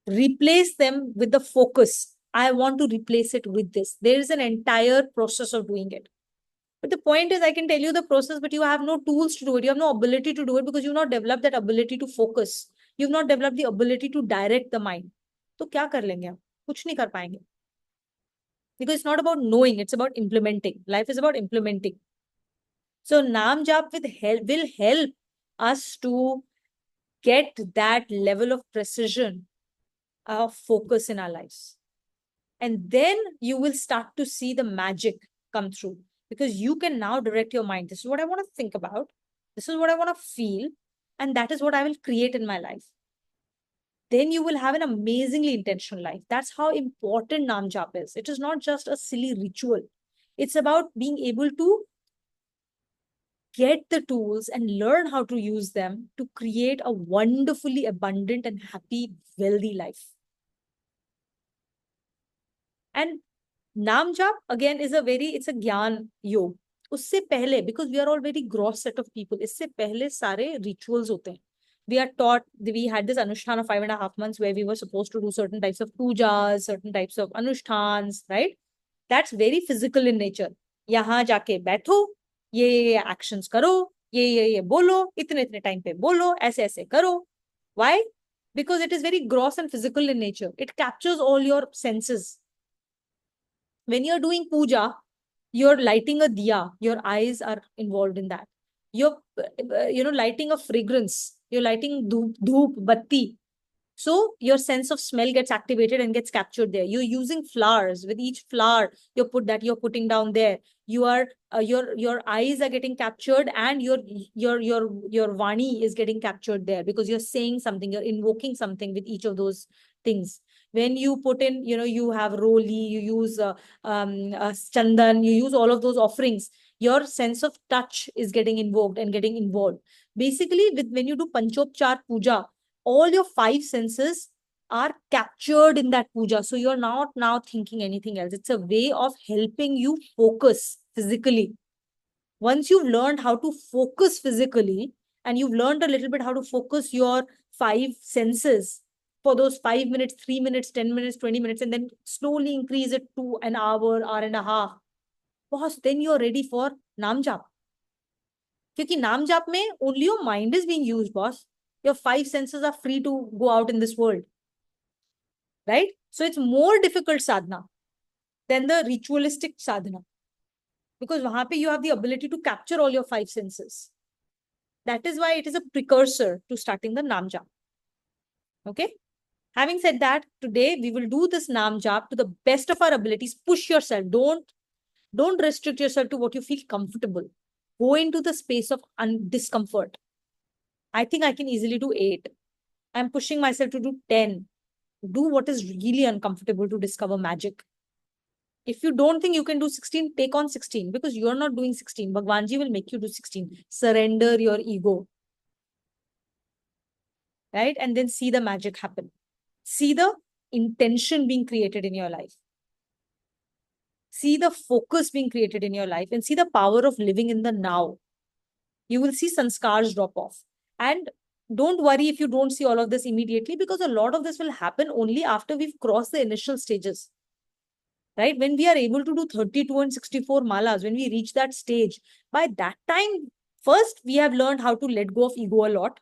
Replace them with the focus. I want to replace it with this. There is an entire process of doing it. But the point is, I can tell you the process, but you have no tools to do it. You have no ability to do it because you've not developed that ability to focus. You've not developed the ability to direct the mind. तो क्या कर लेंगे आप? कुछ नहीं कर पाएंगे. Because it's not about knowing, it's about implementing. Life is about implementing. So Naam Jap will help us to get that level of precision of focus in our lives. And then you will start to see the magic come through, because you can now direct your mind. This is what I want to think about. This is what I want to feel. And that is what I will create in my life. Then you will have an amazingly intentional life. That's how important Naam Jap is. It is not just a silly ritual. It's about being able to get the tools and learn how to use them to create a wonderfully abundant and happy, wealthy life. And Naam Jap, again, is it's a Gyan Yog. Usse pehle, because we are all very gross set of people, isse pehle sare rituals hote hain. We are taught, we had this Anushtan of 5.5 months where we were supposed to do certain types of pujas, certain types of Anushtans, right? That's very physical in nature. Yahan jaake baitho, ye actions karo, ye bolo, itne time pe bolo, aise karo. Why? Because it is very gross and physical in nature. It captures all your senses. When you're doing puja, you're lighting a diya, your eyes are involved in that. You're, lighting a fragrance, you're lighting dhoop, batti. So your sense of smell gets activated and gets captured there. You're using flowers. With each flower, you're putting down there. You are your eyes are getting captured, and your vani is getting captured there, because you're saying something, you're invoking something with each of those things. When you put in, you have roli, you use chandan, you use all of those offerings, your sense of touch is getting invoked and getting involved. Basically, when you do panchopchar puja, all your 5 senses are captured in that puja. So you're not now thinking anything else. It's a way of helping you focus physically. Once you've learned how to focus physically, and you've learned a little bit how to focus your 5 senses for those 5 minutes, 3 minutes, 10 minutes, 20 minutes, and then slowly increase it to an hour and a half, boss, then you're ready for Naam Jap. Because Naam Jap mein only your mind is being used, boss. Your 5 senses are free to go out in this world. Right? So it's more difficult sadhana than the ritualistic sadhana. Because wahan pe you have the ability to capture all your 5 senses. That is why it is a precursor to starting the Naam Jap. Okay? Having said that, today we will do this Naam Jap to the best of our abilities. Push yourself. Don't restrict yourself to what you feel comfortable. Go into the space of discomfort. I think I can easily do 8. I'm pushing myself to do 10. Do what is really uncomfortable to discover magic. If you don't think you can do 16, take on 16, because you're not doing 16. Bhagwanji will make you do 16. Surrender your ego. Right? And then see the magic happen. See the intention being created in your life. See the focus being created in your life, and see the power of living in the now. You will see sanskars drop off. And don't worry if you don't see all of this immediately, because a lot of this will happen only after we've crossed the initial stages. Right? When we are able to do 32 and 64 malas, when we reach that stage, by that time, first, we have learned how to let go of ego a lot.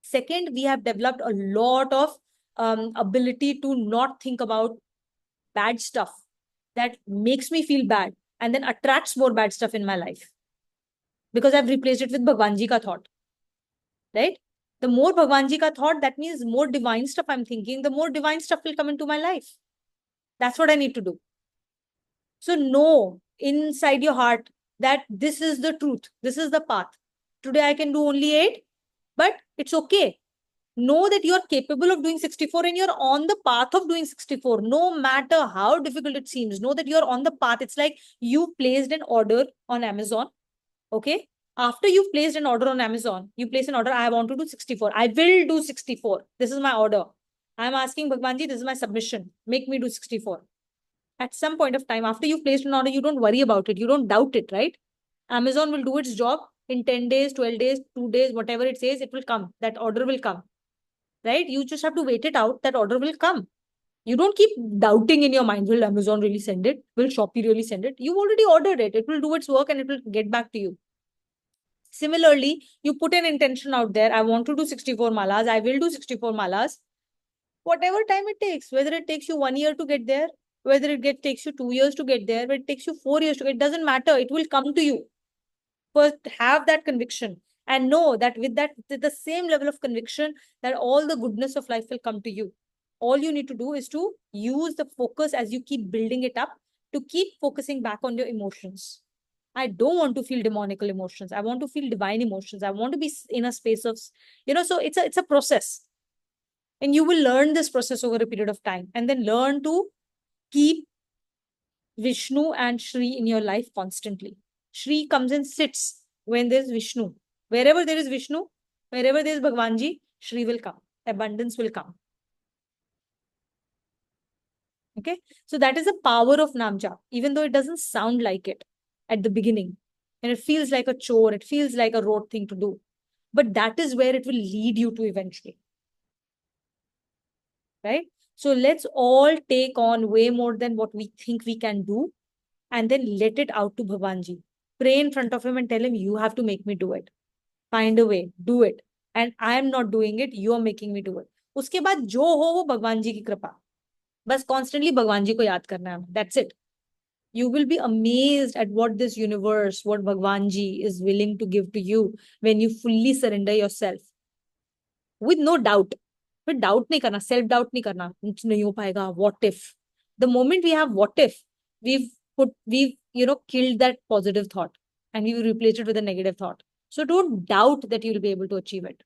Second, we have developed a lot of ability to not think about bad stuff that makes me feel bad and then attracts more bad stuff in my life. Because I've replaced it with Bhagwanji ka thought. Right? The more Bhagwanji ka thought, that means more divine stuff I'm thinking, the more divine stuff will come into my life. That's what I need to do. So know inside your heart that this is the truth. This is the path. Today I can do only 8, but it's okay. Know that you're capable of doing 64 and you're on the path of doing 64. No matter how difficult it seems, know that you're on the path. It's like you placed an order on Amazon. Okay. After you've placed an order on Amazon, you place an order, I want to do 64. I will do 64. This is my order. I'm asking Bhagwanji, this is my submission. Make me do 64. At some point of time, after you've placed an order, you don't worry about it. You don't doubt it, right? Amazon will do its job in 10 days, 12 days, 2 days, whatever it says, it will come. That order will come, right? You just have to wait it out. That order will come. You don't keep doubting in your mind, will Amazon really send it? Will Shopee really send it? You've already ordered it. It will do its work and it will get back to you. Similarly, you put an intention out there. I want to do 64 malas. I will do 64 malas. Whatever time it takes, whether it takes you 1 year to get there, whether takes you 2 years to get there, whether it takes you 4 years to get, it doesn't matter. It will come to you. First, have that conviction and know that with the same level of conviction, that all the goodness of life will come to you. All you need to do is to use the focus as you keep building it up, to keep focusing back on your emotions. I don't want to feel demonical emotions. I want to feel divine emotions. I want to be in a space of, so it's a process. And you will learn this process over a period of time, and then learn to keep Vishnu and Shri in your life constantly. Shri comes and sits when there's Vishnu. Wherever there is Vishnu, wherever there is Bhagwanji, Shri will come. Abundance will come. Okay. So that is the power of Namja, even though it doesn't sound like it at the beginning. And it feels like a chore, it feels like a rote thing to do. But that is where it will lead you to eventually. Right? So let's all take on way more than what we think we can do, and then let it out to Bhavanji. Pray in front of him and tell him, you have to make me do it. Find a way, do it. And I am not doing it, you are making me do it. उसके बाद जो हो वो भगवान जी की कृपा. बस constantly भगवान जी को याद करना है. That's it. You will be amazed at what this universe, what Bhagwan Ji is willing to give to you when you fully surrender yourself. With no doubt. With doubt नहीं करना, self doubt नहीं करना, नहीं हो पाएगा, what if. The moment we have what if, we've killed that positive thought and we replaced it with a negative thought. So don't doubt that you'll be able to achieve it.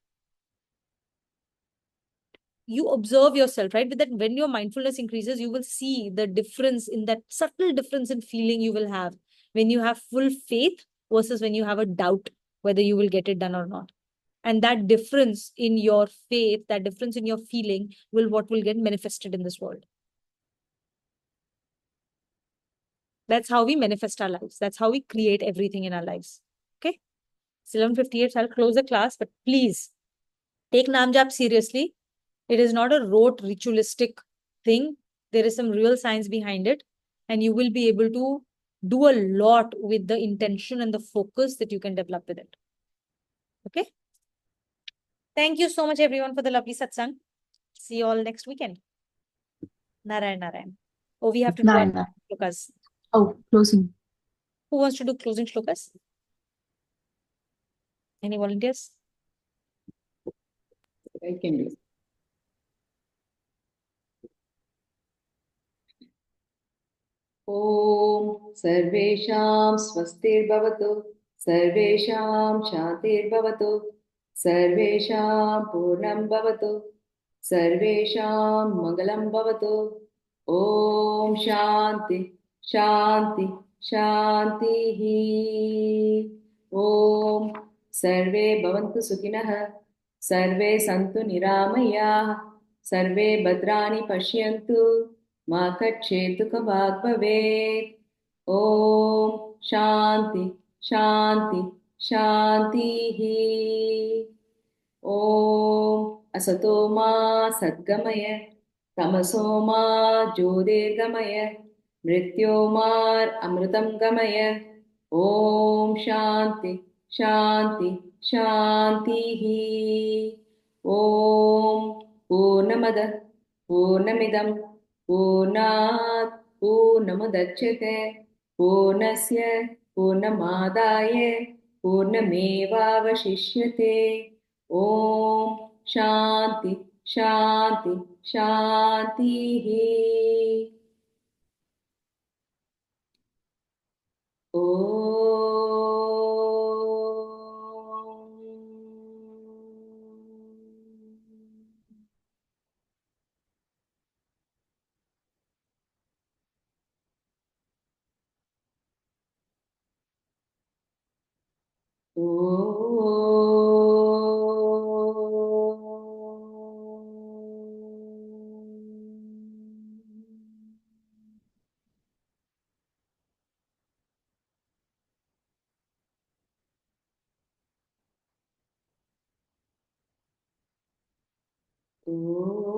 You observe yourself, right? With that, when your mindfulness increases, you will see the difference in that subtle difference in feeling you will have when you have full faith versus when you have a doubt whether you will get it done or not. And that difference in your faith, that difference in your feeling what will get manifested in this world. That's how we manifest our lives. That's how we create everything in our lives. Okay. It's 11:58. So I'll close the class, but please take Nam Jap seriously. It is not a rote ritualistic thing. There is some real science behind it, and you will be able to do a lot with the intention and the focus that you can develop with it. Okay. Thank you so much, everyone, for the lovely satsang. See you all next weekend. Narayan, Narayan. Oh, we have to do our Nine. shlokas. Oh, closing. Who wants to do closing shlokas? Any volunteers? I can do. ॐ सर्वेषां स्वस्तिर्भवतु, सर्वेषां शान्तिर्भवतु, सर्वेषां पूर्णं भवतु, सर्वेषां मङ्गलं भवतु. ॐ शान्ति शान्ति शान्तिः. ॐ सर्वे भवन्तु सुखिनः, सर्वे सन्तु निरामयाः, सर्वे भद्राणि पश्यन्तु, मा कच्छेत् दुःखभाग् भवेत्. ॐ शान्ति शान्ति शान्तिः. ॐ असतो मा सद्गमय, तमसो मा ज्योतिर्गमय, मृत्योर्मार् अमृतं गमय. ॐ शान्ति शान्ति शान्तिः. ॐ पूर्णमदः पूर्णमिदं पूर्णात् पूर्णमुदच्यते, पूर्णस्य पूर्णमादाय पूर्णमेवावशिष्यते. ॐ शान्ति शान्ति शान्तिः. ॐ